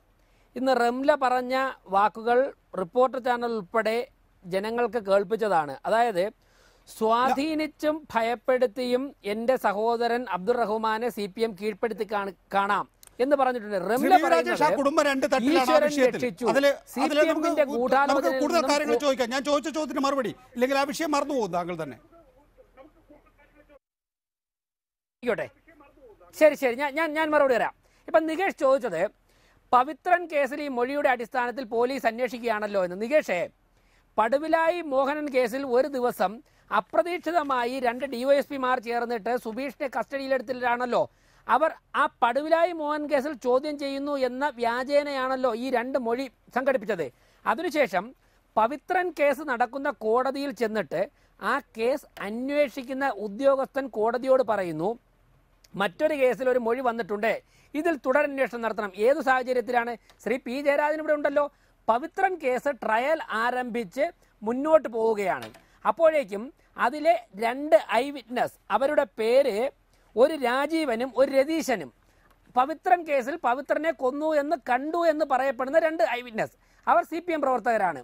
ഇന്ന് റംല പറഞ്ഞ വാക്കുകൾ റിപ്പോർട്ടർ ചാനൽ ഉൾപ്പെടെ ജനങ്ങൾക്ക് കേൾപ്പിച്ചതാണ്. അതായത് സ്വാധീനിച്ചും ഭയപ്പെടുത്തിയും എൻ്റെ സഹോദരൻ അബ്ദുറഹ്മാനെ CPM കീഴ്പ്പെടുത്തി കാണാം എന്ന് പറഞ്ഞിട്ടുണ്ട്. റംല കൂടുതൽ കാര്യങ്ങൾ ചോദിക്കാം. ഞാൻ ചോദിച്ച ചോദ്യത്തിന് മറുപടി ഇല്ലെങ്കിൽ ആ വിഷയം മറന്നു പോകും താങ്കൾ തന്നെ. ശരി, ഞാൻ മറുപടി തരാം. ഇപ്പം നികേഷ് ചോദിച്ചത് പവിത്രൻ കേസിൽ ഈ മൊഴിയുടെ അടിസ്ഥാനത്തിൽ പോലീസ് അന്വേഷിക്കുകയാണല്ലോ എന്ന്. നികേഷേ, പടുവിലായി മോഹനൻ കേസിൽ ഒരു ദിവസം അപ്രതീക്ഷിതമായി 2 DYSPമാർ ചേർന്നിട്ട് സുബീഷിനെ കസ്റ്റഡിയിലെടുത്തിട്ടാണല്ലോ അവർ ആ പടുവിലായി മോഹൻ കേസിൽ ചോദ്യം ചെയ്യുന്നു എന്ന വ്യാജേനയാണല്ലോ ഈ 2 മൊഴി സംഘടിപ്പിച്ചത്. അതിനുശേഷം പവിത്രൻ കേസ് നടക്കുന്ന കോടതിയിൽ ചെന്നിട്ട് ആ കേസ് അന്വേഷിക്കുന്ന ഉദ്യോഗസ്ഥൻ കോടതിയോട് പറയുന്നു, മറ്റൊരു കേസിൽ ഒരു മൊഴി വന്നിട്ടുണ്ട്, ഇതിൽ തുടരന്വേഷണം നടത്തണം. ഏതു സാഹചര്യത്തിലാണ്? ശ്രീ പി ജയരാജൻ ഇവിടെ ഉണ്ടല്ലോ. പവിത്രൻ കേസ് ട്രയൽ ആരംഭിച്ച് മുന്നോട്ട് പോവുകയാണ്. അപ്പോഴേക്കും അതിലെ 2 ഐ വിറ്റ്നസ്, അവരുടെ പേര് ഒരു രാജീവനും ഒരു രതീശനും, പവിത്രൻ കേസിൽ പവിത്രനെ കൊന്നു എന്ന് കണ്ടു എന്ന് പറയപ്പെടുന്ന 2 ഐ വിറ്റ്നസ്, അവർ CPM പ്രവർത്തകരാണ്.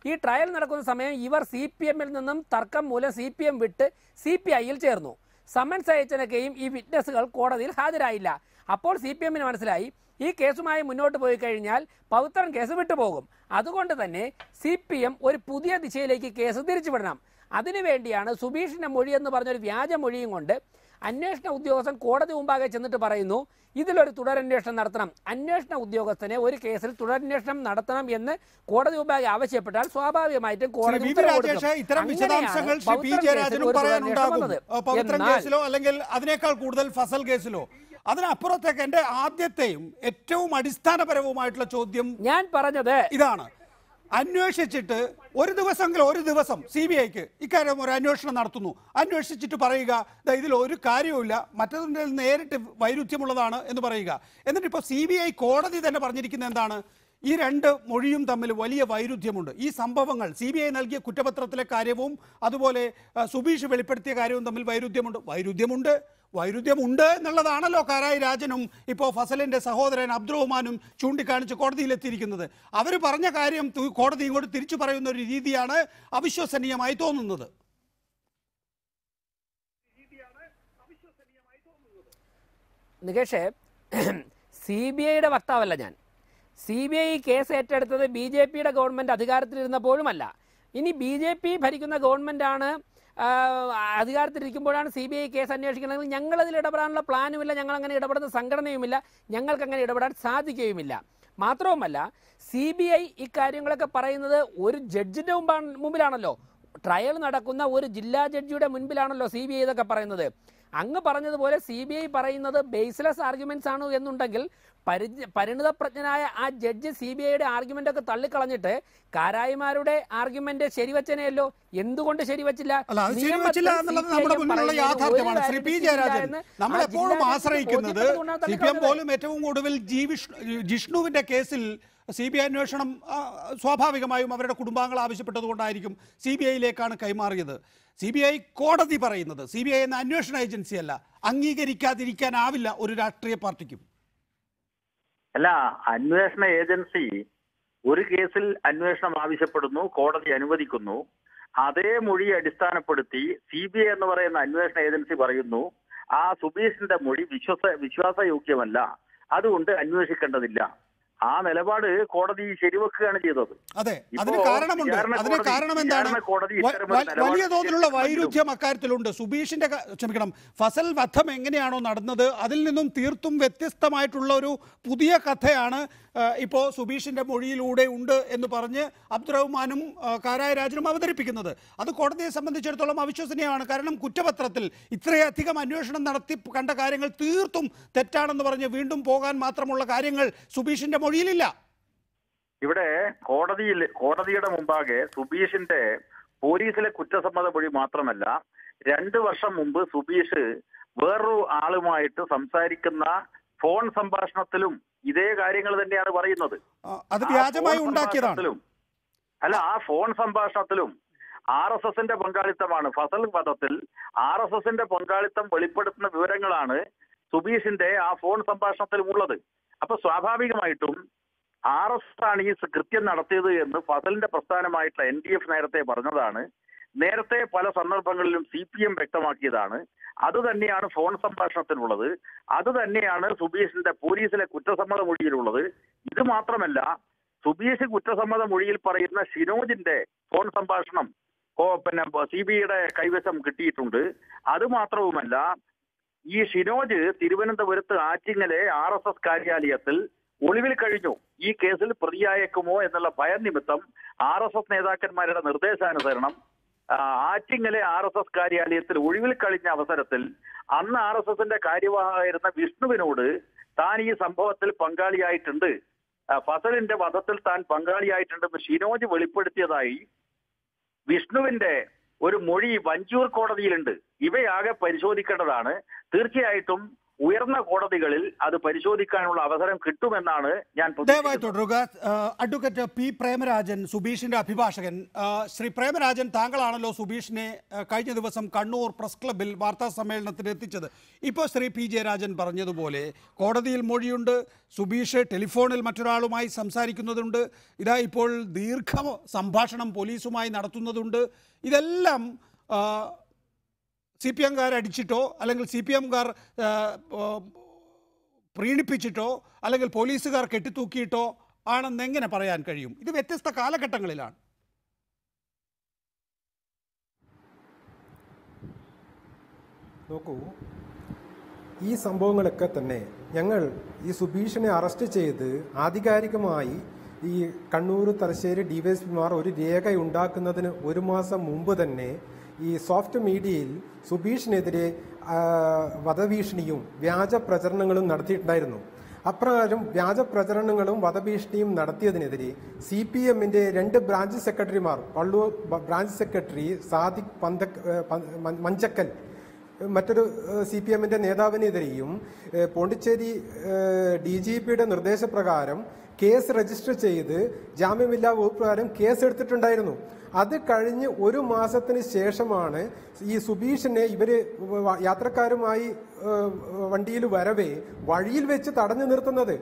ഈ ട്രയൽ നടക്കുന്ന സമയം ഇവർ CPMൽ നിന്നും തർക്കം മൂലം CPM വിട്ട് CPIയിൽ ചേർന്നു. സമൻസ് അയച്ചനൊക്കെയും ഈ വിറ്റ്നസ്സുകൾ കോടതിയിൽ ഹാജരായില്ല. അപ്പോൾ CPMന് മനസ്സിലായി ഈ കേസുമായി മുന്നോട്ട് പോയി കഴിഞ്ഞാൽ പവിത്രൻ കേസ് വിട്ടുപോകും. അതുകൊണ്ട് തന്നെ CPM ഒരു പുതിയ ദിശയിലേക്ക് കേസ് തിരിച്ചുവിടണം. അതിനുവേണ്ടിയാണ് സുബീഷിന്റെ മൊഴി എന്ന് പറഞ്ഞൊരു വ്യാജ മൊഴിയും കൊണ്ട് അന്വേഷണ ഉദ്യോഗസ്ഥൻ കോടതി മുമ്പാകെ ചെന്നിട്ട് പറയുന്നു, ഇതിലൊരു തുടരന്വേഷണം നടത്തണം. അന്വേഷണ ഉദ്യോഗസ്ഥനെ ഒരു കേസിൽ തുടരന്വേഷണം നടത്തണം എന്ന് കോടതി മുമ്പാകെ ആവശ്യപ്പെട്ടാൽ സ്വാഭാവികമായിട്ടും കോടതി ഇത്തരം വിശദാംശങ്ങൾ ശ്രീ പി ജയരാജനും പറയാനുണ്ടാകും. പവിത്രൻ കേസിലോ അല്ലെങ്കിൽ അതിനേക്കാൾ കൂടുതൽ ഫസൽ കേസിലോ. അതിനപ്പുറത്തേക്ക് എൻ്റെ ആദ്യത്തെയും ഏറ്റവും അടിസ്ഥാനപരവുമായിട്ടുള്ള ചോദ്യം ഞാൻ പറഞ്ഞത് ഇതാണ്. അന്വേഷിച്ചിട്ട് ഒരു ദിവസം CBIക്ക് ഇക്കാര്യം ഒരു അന്വേഷണം നടത്തുന്നു. അന്വേഷിച്ചിട്ട് പറയുക ഇതിൽ ഒരു കാര്യവുമില്ല, മറ്റതിൽ നേരിട്ട് വൈരുദ്ധ്യമുള്ളതാണ് എന്ന് പറയുക. എന്നിട്ട് ഇപ്പോൾ CBI കോടതി തന്നെ പറഞ്ഞിരിക്കുന്നത് എന്താണ്? ഈ 2 മൊഴിയും തമ്മിൽ വലിയ വൈരുദ്ധ്യമുണ്ട്. ഈ സംഭവങ്ങൾ CBI നൽകിയ കുറ്റപത്രത്തിലെ കാര്യവും അതുപോലെ സുബീഷ് വെളിപ്പെടുത്തിയ കാര്യവും തമ്മിൽ വൈരുദ്ധ്യമുണ്ട് എന്നുള്ളതാണല്ലോ കാരായി രാജനും ഇപ്പോൾ ഫസലിന്റെ സഹോദരൻ അബ്ദുറഹ്മാനും ചൂണ്ടിക്കാണിച്ച് കോടതിയിലെത്തിയിരിക്കുന്നത്. അവർ പറഞ്ഞ കാര്യം കോടതി ഇങ്ങോട്ട് തിരിച്ചു പറയുന്ന ഒരു രീതിയാണ് അവിശ്വസനീയമായി തോന്നുന്നത്. നികേഷേ, CBIയുടെ വക്താവല്ല ഞാൻ. CBI കേസ് ഏറ്റെടുത്തത് BJPയുടെ ഗവൺമെൻറ് അധികാരത്തിലിരുന്നപ്പോഴുമല്ല. ഇനി BJP ഭരിക്കുന്ന ഗവൺമെൻറ്റാണ് അധികാരത്തിലിരിക്കുമ്പോഴാണ് CBI കേസ് അന്വേഷിക്കണമെങ്കിൽ ഞങ്ങളതിൽ ഇടപെടാനുള്ള പ്ലാനുമില്ല, ഞങ്ങളങ്ങനെ ഇടപെടുന്ന സംഘടനയുമില്ല, ഞങ്ങൾക്കങ്ങനെ ഇടപെടാൻ സാധിക്കുകയുമില്ല. മാത്രവുമല്ല CBI ഇക്കാര്യങ്ങളൊക്കെ പറയുന്നത് ഒരു ജഡ്ജിൻ്റെ മുമ്പിലാണല്ലോ. ട്രയൽ നടക്കുന്ന ഒരു ജില്ലാ ജഡ്ജിയുടെ മുൻപിലാണല്ലോ CBI ഇതൊക്കെ പറയുന്നത്. അങ്ങ് പറഞ്ഞതുപോലെ CBI പറയുന്നത് ബേസ്ലെസ് ആർഗ്യുമെന്റ്സ് ആണ് എന്നുണ്ടെങ്കിൽ പരിണിതപ്രജ്ഞനായ ആ ജഡ്ജ് CBIയുടെ ആർഗ്യുമെന്റ് ഒക്കെ തള്ളിക്കളഞ്ഞിട്ട് കാരായിമാരുടെ ആർഗ്യുമെന്റ് ശരിവച്ചനെയല്ലോ. എന്തുകൊണ്ട് ശരിവച്ചില്ല? യാഥാർത്ഥ്യമാണ് ശ്രീ പി ജയരാജൻ. നമ്മൾ എപ്പോഴും ആശ്രയിക്കുന്നത് CPM പോലും ഏറ്റവും ഒടുവിൽ ജിഷ്ണുവിന്റെ കേസിൽ CBI അന്വേഷണം സ്വാഭാവികമായും അവരുടെ കുടുംബാംഗങ്ങൾ ആവശ്യപ്പെട്ടതുകൊണ്ടായിരിക്കും CBIയിലേക്കാണ് കൈമാറിയത്. CBI കോടതി പറയുന്നത് CBI എന്ന അന്വേഷണ ഏജൻസിയല്ല, അംഗീകരിക്കാതിരിക്കാനാവില്ല ഒരു രാഷ്ട്രീയ പാർട്ടിക്കും. അല്ല, അന്വേഷണ ഏജൻസി ഒരു കേസിൽ അന്വേഷണം ആവശ്യപ്പെടുന്നു, കോടതി അനുവദിക്കുന്നു. അതേ മൊഴി അടിസ്ഥാനപ്പെടുത്തി CBI എന്ന് പറയുന്ന അന്വേഷണ ഏജൻസി പറയുന്നു ആ സുബീഷിന്റെ മൊഴി വിശ്വാസയോഗ്യമല്ല, അതുകൊണ്ട് അന്വേഷിക്കേണ്ടതില്ല. ആ നിലപാട് കോടതി ശരിവെക്കുകയാണ് ചെയ്തത്. അതെ, അതിന് കാരണമുണ്ട്. അതിന് കാരണം എന്താണ്? വലിയ തോതിലുള്ള വൈരുദ്ധ്യം അക്കാര്യത്തിലുണ്ട്. സുബീഷിന്റെ ഫസൽ വധം എങ്ങനെയാണോ നടന്നത് അതിൽ നിന്നും തീർത്തും വ്യത്യസ്തമായിട്ടുള്ള ഒരു പുതിയ കഥയാണ് ഇപ്പോൾ സുബീഷിന്റെ മൊഴിയിലൂടെ ഉണ്ട് എന്ന് പറഞ്ഞ് അബ്ദുറഹ്മാനും കാരായ രാജനും അവതരിപ്പിക്കുന്നത്. അത് കോടതിയെ സംബന്ധിച്ചിടത്തോളം അവിശ്വസനീയമാണ്. കാരണം കുറ്റപത്രത്തിൽ ഇത്രയധികം അന്വേഷണം നടത്തി കണ്ട കാര്യങ്ങൾ തീർത്തും തെറ്റാണെന്ന് പറഞ്ഞ് വീണ്ടും പോകാൻ മാത്രമുള്ള കാര്യങ്ങൾ സുബീഷിന്റെ മൊഴിയിലില്ല. ഇവിടെ കോടതിയുടെ മുമ്പാകെ സുബീഷിന്റെ പോലീസിലെ കുറ്റസമ്മത മൊഴി മാത്രമല്ല, 2 വർഷം മുമ്പ് സുബീഷ് വേറൊരു ആളുമായിട്ട് സംസാരിക്കുന്ന ഫോൺ സംഭാഷണത്തിലും ഇതേ കാര്യങ്ങൾ തന്നെയാണ് പറയുന്നത്. അത് വ്യാജമായി ഉണ്ടാക്കിയതാണ്. അല്ല, ആ ഫോൺ സംഭാഷണത്തിലും RSSന്റെ പങ്കാളിത്തമാണ്. ഫസൽ വധത്തിൽ RSSന്റെ പങ്കാളിത്തം വെളിപ്പെടുത്തുന്ന വിവരങ്ങളാണ് സുബീഷിന്റെ ആ ഫോൺ സംഭാഷണത്തിലും ഉള്ളത്. അപ്പൊ സ്വാഭാവികമായിട്ടും RSS ആണ് ഈ കൃത്യം നടത്തിയത് എന്ന് ഫസലിന്റെ പ്രസ്ഥാനമായിട്ടുള്ള NDF നേരത്തെ പറഞ്ഞതാണ്. നേരത്തെ പല സന്ദർഭങ്ങളിലും CPM വ്യക്തമാക്കിയതാണ്. അതുതന്നെയാണ് ഫോൺ സംഭാഷണത്തിലുള്ളത്. അതുതന്നെയാണ് സുബീഷിന്റെ പോലീസിലെ കുറ്റസമ്മത മൊഴിയിലുള്ളത്. ഇത് മാത്രമല്ല, സുബീഷ് കുറ്റസമ്മത മൊഴിയിൽ പറയുന്ന ഷിനോജിന്റെ ഫോൺ സംഭാഷണം CBIയുടെ കൈവശം കിട്ടിയിട്ടുണ്ട്. അതുമാത്രവുമല്ല, ഈ ഷിനോജ് തിരുവനന്തപുരത്ത് ആറ്റിങ്ങലെ RSS കാര്യാലയത്തിൽ ഒളിവിൽ കഴിഞ്ഞു. ഈ കേസിൽ പ്രതിയായേക്കുമോ എന്നുള്ള ഭയം നിമിത്തം RSS നേതാക്കന്മാരുടെ നിർദ്ദേശാനുസരണം ആറ്റിങ്ങലെ RSS കാര്യാലയത്തിൽ ഒഴിവിൽ കഴിഞ്ഞ അവസരത്തിൽ അന്ന് RSSന്റെ കാര്യവാഹകരായിരുന്ന വിഷ്ണുവിനോട് താൻ ഈ സംഭവത്തിൽ പങ്കാളിയായിട്ടുണ്ട്, ഫസലിന്റെ വധത്തിൽ താൻ പങ്കാളിയായിട്ടുണ്ടെന്ന് ഷിനോജ് വെളിപ്പെടുത്തിയതായി വിഷ്ണുവിന്റെ ഒരു മൊഴി വഞ്ചൂർ കോടതിയിലുണ്ട്. ഇവയാകെ പരിശോധിക്കേണ്ടതാണ്. തീർച്ചയായിട്ടും ഉയർന്ന കോടതികളിൽ അത് പരിശോധിക്കാനുള്ള അവസരം കിട്ടുമെന്നാണ് ഞാൻ തുടരുക. Advocate P. പ്രേമരാജൻ, സുബീഷിന്റെ അഭിഭാഷകൻ. ശ്രീ പ്രേമരാജൻ, താങ്കളാണല്ലോ സുബീഷിനെ കഴിഞ്ഞ ദിവസം കണ്ണൂർ പ്രസ് ക്ലബിൽ വാർത്താ സമ്മേളനത്തിന് എത്തിച്ചത്. ഇപ്പോൾ ശ്രീ P. ജയരാജൻ പറഞ്ഞതുപോലെ കോടതിയിൽ മൊഴിയുണ്ട്, സുബീഷ് ടെലിഫോണിൽ മറ്റൊരാളുമായി സംസാരിക്കുന്നതുണ്ട്, ഇതാ ഇപ്പോൾ ദീർഘ സംഭാഷണം പോലീസുമായി നടത്തുന്നതുണ്ട്. ഇതെല്ലാം CPM-കാർ അടിച്ചിട്ടോ അല്ലെങ്കിൽ CPM-കാർ പ്രീണിപ്പിച്ചിട്ടോ അല്ലെങ്കിൽ പോലീസുകാർ കെട്ടിത്തൂക്കിയിട്ടോ ആണെന്ന് എങ്ങനെ പറയാൻ കഴിയും? ഇത് വ്യത്യസ്ത കാലഘട്ടങ്ങളിലാണ്. നോക്കൂ, ഈ സംഭവങ്ങളൊക്കെ തന്നെ ഞങ്ങൾ ഈ സുബീഷിനെ അറസ്റ്റ് ചെയ്ത് ആധികാരികമായി ഈ കണ്ണൂർ തലശ്ശേരി DYSPമാർ ഒരു രേഖ ഉണ്ടാക്കുന്നതിന് 1 മാസം മുമ്പ് തന്നെ ഈ സോഫ്റ്റ് മീഡിയയിൽ സുബീഷിനെതിരെ വധഭീഷണിയും വ്യാജ പ്രചരണങ്ങളും നടത്തിയിട്ടുണ്ടായിരുന്നു. അപ്രകാരം വ്യാജ പ്രചരണങ്ങളും വധഭീഷണിയും നടത്തിയതിനെതിരെ CPM-ന്റെ 2 ബ്രാഞ്ച് സെക്രട്ടറിമാർ, പള്ളൂർ ബ്രാഞ്ച് സെക്രട്ടറി സാദിഖ് മഞ്ചക്കൽ, മറ്റൊരു CPM-ന്റെ നേതാവിനെതിരെയും പോണ്ടിച്ചേരി DGP-യുടെ നിർദ്ദേശപ്രകാരം കേസ് രജിസ്റ്റർ ചെയ്ത് ജാമ്യമില്ലാ വകുപ്പ് പ്രകാരം കേസ് എടുത്തിട്ടുണ്ടായിരുന്നു. അത് കഴിഞ്ഞ് 1 മാസത്തിന് ശേഷമാണ് ഈ സുബീഷിനെ ഇവര് യാത്രക്കാരുമായി വണ്ടിയിൽ വരവേ വഴിയിൽ വെച്ച് തടഞ്ഞു നിർത്തുന്നത്.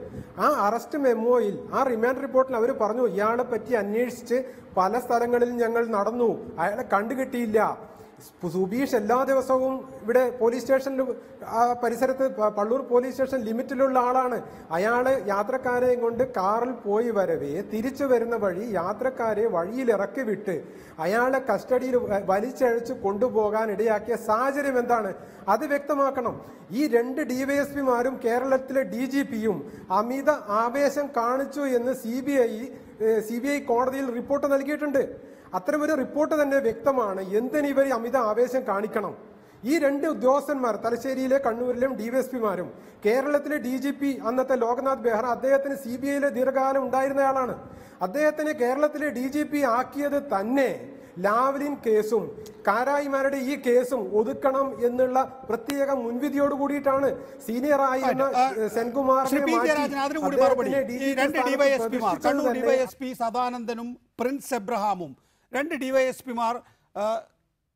ആ അറസ്റ്റ് മെമ്മോയിൽ, ആ റിമാൻഡ് റിപ്പോർട്ടിൽ അവർ പറഞ്ഞു, ഇയാളെ പറ്റി അന്വേഷിച്ച് പല സ്ഥലങ്ങളിൽ ഞങ്ങൾ നടന്നു, അയാളെ കണ്ടുകിട്ടിയില്ല. സുബീഷ് എല്ലാ ദിവസവും ഇവിടെ പോലീസ് സ്റ്റേഷനിൽ, ആ പരിസരത്ത് പള്ളൂർ പോലീസ് സ്റ്റേഷൻ ലിമിറ്റിലുള്ള ആളാണ്. അയാള് യാത്രക്കാരെയും കൊണ്ട് കാറിൽ പോയി വരവേ തിരിച്ചു വരുന്ന വഴി യാത്രക്കാരെ വഴിയിൽ ഇറക്കി വിട്ട് അയാളെ കസ്റ്റഡിയിൽ വലിച്ചഴിച്ച് കൊണ്ടുപോകാൻ ഇടയാക്കിയ സാഹചര്യം എന്താണ്? അത് വ്യക്തമാക്കണം. ഈ 2 DYSPമാരും കേരളത്തിലെ DGP-യും അമിത ആവേശം കാണിച്ചു എന്ന് CBI കോടതിയിൽ റിപ്പോർട്ട് നൽകിയിട്ടുണ്ട്. അത്തരമൊരു റിപ്പോർട്ട് തന്നെ വ്യക്തമാണ് എന്തിന് ഇവർ അമിത ആവേശം കാണിക്കണം. ഈ രണ്ട് ഉദ്യോഗസ്ഥന്മാർ തലശ്ശേരിയിലെ കണ്ണൂരിലും ഡിവൈഎസ്പിമാരും കേരളത്തിലെ DGP അന്നത്തെ ലോക്നാഥ് ബെഹ്റ അദ്ദേഹത്തിന് CBIയിലെ ദീർഘകാലം ഉണ്ടായിരുന്നയാളാണ്. അദ്ദേഹത്തിന് കേരളത്തിലെ DGP ആക്കിയത് തന്നെ ലാവ്ലിൻ കേസും കാരായിമാരുടെ ഈ കേസും ഒതുക്കണം എന്നുള്ള പ്രത്യേക മുൻവിധിയോട് കൂടിയിട്ടാണ്. സീനിയറായിരുന്ന ഡിവൈഎസ്പി സദാനന്ദനും പ്രിൻസ് എബ്രഹാമും രണ്ട് ഡിവൈഎസ്പിമാർ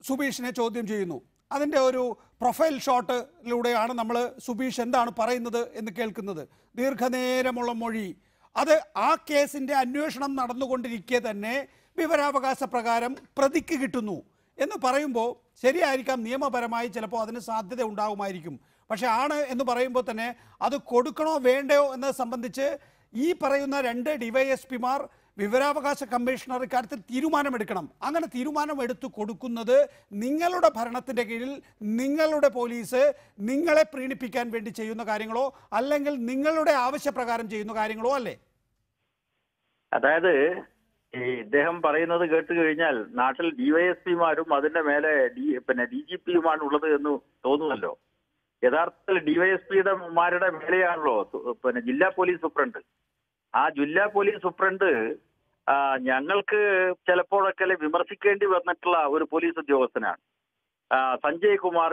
സുബീഷിനെ ചോദ്യം ചെയ്യുന്നു. അതിൻ്റെ ഒരു പ്രൊഫൈൽ ഷോട്ടിലൂടെയാണ് നമ്മൾ സുബീഷ് എന്താണ് പറയുന്നത് എന്ന് കേൾക്കുന്നത്. ദീർഘനേരമുള്ള മൊഴി. അത് ആ കേസിൻ്റെ അന്വേഷണം നടന്നുകൊണ്ടിരിക്കെ തന്നെ വിവരാവകാശ പ്രകാരം പ്രതിക്ക് കിട്ടുന്നു എന്ന് പറയുമ്പോൾ ശരിയായിരിക്കാം, നിയമപരമായി ചിലപ്പോൾ അതിന് സാധ്യത ഉണ്ടാകുമായിരിക്കും. പക്ഷെ ആണ് എന്ന് പറയുമ്പോൾ തന്നെ അത് കൊടുക്കണോ വേണ്ടയോ എന്നത് സംബന്ധിച്ച് ഈ പറയുന്ന രണ്ട് ഡിവൈഎസ്പിമാർ വിവരാവകാശ കമ്മീഷണർ ഇക്കാര്യത്തിൽ തീരുമാനമെടുക്കണം. അങ്ങനെ തീരുമാനമെടുത്തു കൊടുക്കുന്നത് നിങ്ങളുടെ ഭരണത്തിൻ്റെ കീഴിൽ നിങ്ങളുടെ പോലീസ് നിങ്ങളെ പ്രീണിപ്പിക്കാൻ വേണ്ടി ചെയ്യുന്ന കാര്യങ്ങളോ അല്ലെങ്കിൽ നിങ്ങളുടെ ആവശ്യപ്രകാരം ചെയ്യുന്ന കാര്യങ്ങളോ അല്ലേ? അതായത് ഇദ്ദേഹം പറയുന്നത് കേട്ട് കഴിഞ്ഞാൽ നാട്ടിൽ ഡിവൈഎസ്പിമാരും അതിന്റെ മേലെ DGPയുമാണ് ഉള്ളത് എന്ന് തോന്നുമല്ലോ. യഥാർത്ഥത്തിൽ ഡിവൈഎസ്പിയുടെ മാരുടെ മേലെയാണല്ലോ ജില്ലാ പോലീസ് സൂപ്രണ്ട്. ആ ജില്ലാ പോലീസ് സൂപ്രണ്ട് ഞങ്ങൾക്ക് ചിലപ്പോഴൊക്കെ വിമർശിക്കേണ്ടി വന്നിട്ടുള്ള ഒരു പോലീസ് ഉദ്യോഗസ്ഥനാണ്. സഞ്ജയ് കുമാർ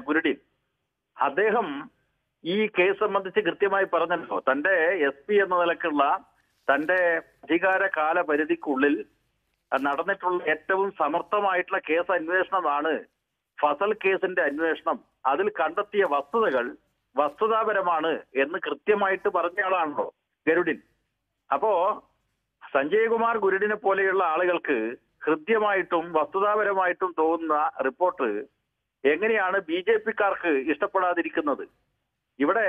കുരുടിൻ. അദ്ദേഹം ഈ കേസ് സംബന്ധിച്ച് കൃത്യമായി പറഞ്ഞല്ലോ, തന്റെ SP എന്ന നിലക്കുള്ള തന്റെ അധികാര കാലപരിധിക്കുള്ളിൽ നടന്നിട്ടുള്ള ഏറ്റവും സമർത്ഥമായിട്ടുള്ള കേസ് അന്വേഷണമാണ് ഫസൽ കേസിന്റെ അന്വേഷണം. അതിൽ കണ്ടെത്തിയ വസ്തുതകൾ വസ്തുതാപരമാണ് എന്ന് കൃത്യമായിട്ട് പറഞ്ഞയാളാണല്ലോ ഗരുഡിൻ. അപ്പോ സഞ്ജയ് കുമാർ ഗുരുഡിനെ പോലെയുള്ള ആളുകൾക്ക് കൃത്യമായിട്ടും വസ്തുതാപരമായിട്ടും തോന്നുന്ന റിപ്പോർട്ട് എങ്ങനെയാണ് BJPക്കാർക്ക് ഇഷ്ടപ്പെടാതിരിക്കുന്നത്? ഇവിടെ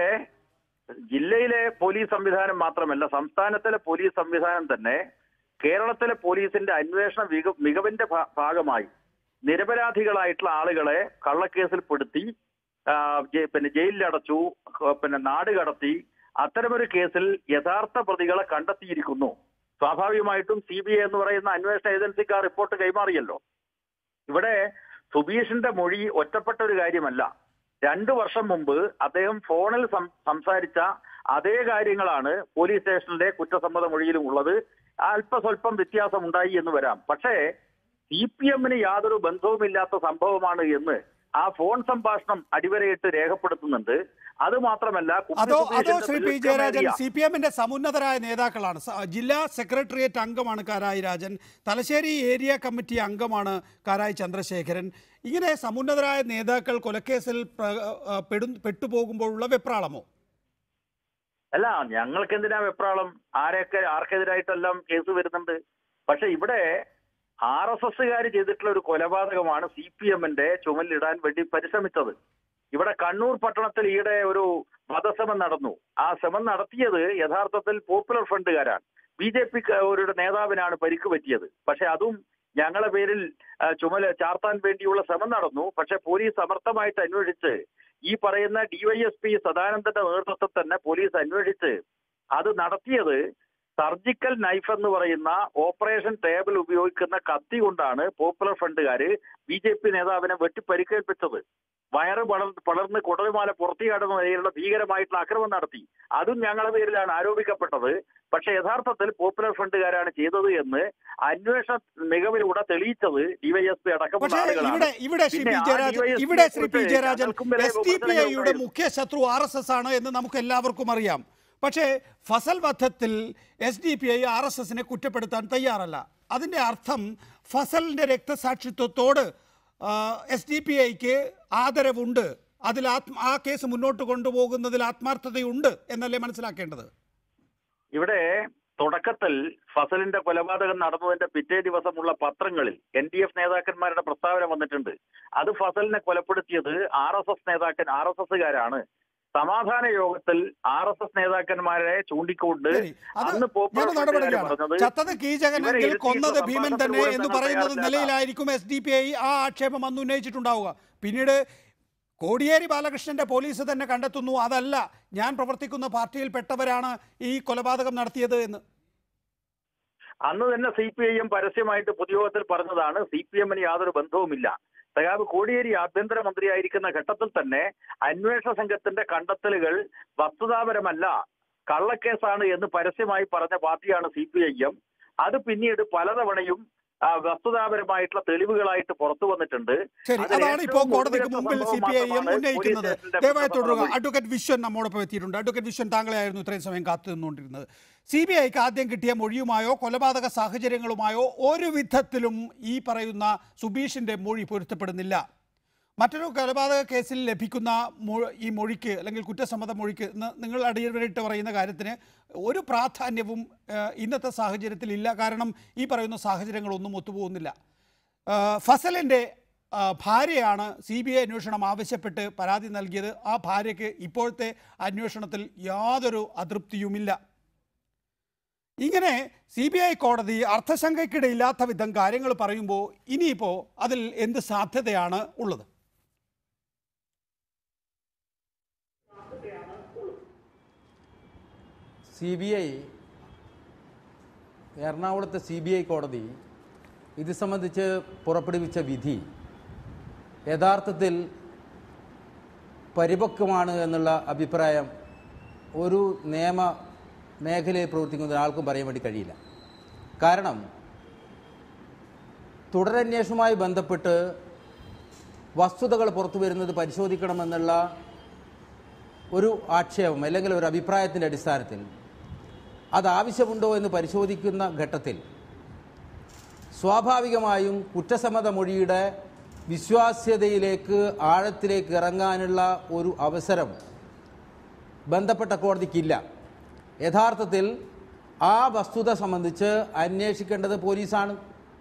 ജില്ലയിലെ പോലീസ് സംവിധാനം മാത്രമല്ല, സംസ്ഥാനത്തിലെ പോലീസ് സംവിധാനം തന്നെ കേരളത്തിലെ പോലീസിന്റെ അന്വേഷണ മികവിന്റെ ഭാഗമായി നിരപരാധികളായിട്ടുള്ള ആളുകളെ കള്ളക്കേസിൽ പെടുത്തി ജയിലിലടച്ചു, നാട് കടത്തി, അത്തരമൊരു കേസിൽ യഥാർത്ഥ പ്രതികളെ കണ്ടെത്തിയിരിക്കുന്നു. സ്വാഭാവികമായിട്ടും CBI എന്ന് പറയുന്ന അന്വേഷണ ഏജൻസിക്ക് ആ റിപ്പോർട്ട് കൈമാറിയല്ലോ. ഇവിടെ സുബീഷിന്റെ മൊഴി ഒറ്റപ്പെട്ട ഒരു കാര്യമല്ല. 2 വർഷം മുമ്പ് അദ്ദേഹം ഫോണിൽ സംസാരിച്ച അതേ കാര്യങ്ങളാണ് പോലീസ് സ്റ്റേഷനിലെ കുറ്റസമ്മത മൊഴിയിലും ഉള്ളത്. അല്പസ്വല്പം വ്യത്യാസം ഉണ്ടായി എന്ന് വരാം. പക്ഷേ CPMന് യാതൊരു ബന്ധവുമില്ലാത്ത സംഭവമാണ് എന്ന് ആ ഫോൺ സംഭാഷണം അടിവരയിട്ട് രേഖപ്പെടുത്തുന്നുണ്ട്. അത് മാത്രമല്ല, അതോ ശ്രീ പി ജയരാജൻ CPMന്റെ സമുന്നതരായ നേതാക്കളാണ്. ജില്ലാ സെക്രട്ടേറിയറ്റ് അംഗമാണ് കാരായി രാജൻ, തലശ്ശേരി ഏരിയ കമ്മിറ്റി അംഗമാണ് കാരായി ചന്ദ്രശേഖരൻ. ഇങ്ങനെ സമുന്നതരായ നേതാക്കൾ കൊലക്കേസിൽ പെട്ടുപോകുമ്പോഴുള്ള വെപ്രാളമോ? അല്ല, ഞങ്ങൾക്ക് എന്തിനാ വെപ്രാളം? ആർക്കെതിരായിട്ടെല്ലാം കേസ് വരുന്നുണ്ട്. പക്ഷെ ഇവിടെ RSSകാർ ചെയ്തിട്ടുള്ള ഒരു കൊലപാതകമാണ് CPMന്റെ ചുമലിടാൻ വേണ്ടി പരിശ്രമിച്ചത്. ഇവിടെ കണ്ണൂർ പട്ടണത്തിൽ ഈയിടെ ഒരു വധശ്രമം നടന്നു. ആ ശ്രമം നടത്തിയത് യഥാർത്ഥത്തിൽ പോപ്പുലർ ഫ്രണ്ടുകാരാണ്. BJPയുടെ നേതാവിനാണ് പരിക്ക് പറ്റിയത്. പക്ഷെ അതും ഞങ്ങളുടെ പേരിൽ ചാർത്താൻ വേണ്ടിയുള്ള ശ്രമം നടന്നു. പക്ഷെ പോലീസ് സമർത്ഥമായിട്ട് അന്വേഷിച്ച് ഈ പറയുന്ന DYSP സദാനന്ദന്റെ നേതൃത്വത്തിൽ തന്നെ പോലീസ് അന്വേഷിച്ച് അത് നടത്തിയത് സർജിക്കൽ നൈഫ് എന്ന് പറയുന്ന ഓപ്പറേഷൻ ടേബിൾ ഉപയോഗിക്കുന്ന കത്തി കൊണ്ടാണ് പോപ്പുലർ ഫ്രണ്ടുകാര് BJP നേതാവിനെ വെട്ടിപ്പരിക്കേൽപ്പിച്ചത്. വയറ് പളർന്ന് കുടലുമാല പുറത്തിയാടുന്ന നിലയിലുള്ള ഭീകരമായിട്ടുള്ള ആക്രമണം നടത്തി. അതും ഞങ്ങളുടെ പേരിലാണ് ആരോപിക്കപ്പെട്ടത്. പക്ഷെ യഥാർത്ഥത്തിൽ പോപ്പുലർ ഫ്രണ്ടുകാരാണ് ചെയ്തത് എന്ന് അന്വേഷണ മികവിലൂടെ തെളിയിച്ചത് DYSP അടക്കമുള്ള ആളുകളാണ്. ഇവിടെ ശ്രീ പി ജയരാജൻ, SDPIയുടെ മുഖ്യ ശത്രു RSS ആണ് എന്ന് നമുക്ക് എല്ലാവർക്കും അറിയാം. പക്ഷേ ഫസൽ വധത്തിൽ SDPI RSSനെ കുറ്റപ്പെടുത്താൻ തയ്യാറല്ല. അതിൻ്റെ അർത്ഥം ഫസലിൻ്റെ രക്തസാക്ഷിത്വത്തോട് SDPIക്ക് ആദരവുണ്ട്, അതിൽ ആ കേസ് മുന്നോട്ട് കൊണ്ടുപോകുന്നതിൽ ആത്മാർത്ഥതയുണ്ട് എന്നല്ലേ മനസ്സിലാക്കേണ്ടത്? ഇവിടെ തുടക്കത്തിൽ ഫസലിന്റെ കൊലപാതകം നടന്നതിന്റെ പിറ്റേ ദിവസമുള്ള പത്രങ്ങളിൽ NDF നേതാക്കന്മാരുടെ പ്രസ്താവന വന്നിട്ടുണ്ട്. അത് ഫസലിനെ കൊലപ്പെടുത്തിയത് RSSകാരാണ്. സമാധാന യോഗത്തിൽ RSS നേതാക്കന്മാരെ ചൂണ്ടിക്കൊണ്ട് അന്ന് ചത്തത് കീചകനെങ്കിൽ കൊന്നത് ഭീമൻ തന്നെ എന്ന് പറയുന്നത് നിലയിലായിരിക്കും SDPI ആ ആക്ഷേപം അന്ന് ഉന്നയിച്ചിട്ടുണ്ടാവുക. പിന്നീട് കോടിയേരി ബാലകൃഷ്ണന്റെ പോലീസ് തന്നെ കണ്ടെത്തുന്നു അതല്ല, ഞാൻ പ്രവർത്തിക്കുന്ന പാർട്ടിയിൽപ്പെട്ടവരാണ് ഈ കൊലപാതകം നടത്തിയത് എന്ന്. അന്ന് തന്നെ CPIM പരസ്യമായിട്ട് പൊതുയോഗത്തിൽ പറഞ്ഞതാണ് CPMന് യാതൊരു ബന്ധവുമില്ല. സഖാവ് കോടിയേരി ആഭ്യന്തരമന്ത്രിയായിരിക്കുന്ന ഘട്ടത്തിൽ തന്നെ അന്വേഷണ സംഘത്തിന്റെ കണ്ടെത്തലുകൾ വസ്തുതാപരമല്ല, കള്ളക്കേസാണ് എന്ന് പരസ്യമായി പറഞ്ഞ പാർട്ടിയാണ് CPIM. അത് പിന്നീട് പലതവണയും വസ്തുതാപരമായിട്ടുള്ള തെളിവുകളായിട്ട് പുറത്തു വന്നിട്ടുണ്ട്. അതാണ് ഇപ്പോൾ കോടതിക്ക് മുമ്പിൽ CPIM ഉന്നയിക്കുന്നത്. ദയവായി തുടരുക. അഡ്വക്കേറ്റ് വിശ്വൻ നമ്മോടൊപ്പം എത്തിയിട്ടുണ്ട്. അഡ്വക്കേറ്റ് വിശ്വൻ, താങ്കളെയായിരുന്നു ഇത്രയും സമയം കാത്തു നിന്നുകൊണ്ടിരുന്നത്. CBIക്ക് ആദ്യം കിട്ടിയ മൊഴിയുമായോ കൊലപാതക സാഹചര്യങ്ങളുമായോ ഒരു വിധത്തിലും ഈ പറയുന്ന സുബീഷിന്റെ മൊഴി പൊരുത്തപ്പെടുന്നില്ല. മറ്റൊരു കൊലപാതക കേസിൽ ലഭിക്കുന്ന ഈ മൊഴിക്ക് അല്ലെങ്കിൽ കുറ്റസമ്മത മൊഴിക്ക് നിങ്ങൾ അടിയറയിട്ട് പറയുന്ന കാര്യത്തിന് ഒരു പ്രാധാന്യവും ഇന്നത്തെ സാഹചര്യത്തിൽ ഇല്ല. കാരണം ഈ പറയുന്ന സാഹചര്യങ്ങളൊന്നും ഒത്തുപോകുന്നില്ല. ഫസലിൻ്റെ ഭാര്യയാണ് CBI അന്വേഷണം ആവശ്യപ്പെട്ട് പരാതി നൽകിയത്. ആ ഭാര്യയ്ക്ക് ഇപ്പോഴത്തെ അന്വേഷണത്തിൽ യാതൊരു അതൃപ്തിയുമില്ല. ഇങ്ങനെ CBI കോടതി അർത്ഥശങ്കയ്ക്കിടയില്ലാത്ത വിധം കാര്യങ്ങൾ പറയുമ്പോൾ ഇനിയിപ്പോൾ അതിൽ എന്ത് സാധ്യതയാണ് ഉള്ളത്? CBI എറണാകുളത്തെ CBI കോടതി ഇത് സംബന്ധിച്ച് പുറപ്പെടുവിച്ച വിധി യഥാർത്ഥത്തിൽ പരിപക്വമാണ് എന്നുള്ള അഭിപ്രായം ഒരു നിയമ മേഖലയിൽ പ്രവർത്തിക്കുന്ന ഒരാൾക്കും പറയാൻ വേണ്ടി കഴിയില്ല. കാരണം തുടരന്വേഷണവുമായി ബന്ധപ്പെട്ട് വസ്തുതകൾ പുറത്തു വരുന്നത് പരിശോധിക്കണമെന്നുള്ള ഒരു ആക്ഷേപം അല്ലെങ്കിൽ ഒരു അഭിപ്രായത്തിൻ്റെ അടിസ്ഥാനത്തിൽ അതാവശ്യമുണ്ടോ എന്ന് പരിശോധിക്കുന്ന ഘട്ടത്തിൽ സ്വാഭാവികമായും കുറ്റസമ്മത മൊഴിയുടെ വിശ്വാസ്യതയിലേക്ക് ആഴത്തിലേക്ക് ഇറങ്ങാനുള്ള ഒരു അവസരം ബന്ധപ്പെട്ട കോടതിക്കില്ല. യഥാർത്ഥത്തിൽ ആ വസ്തുത സംബന്ധിച്ച് അന്വേഷിക്കേണ്ടത് പോലീസാണ്.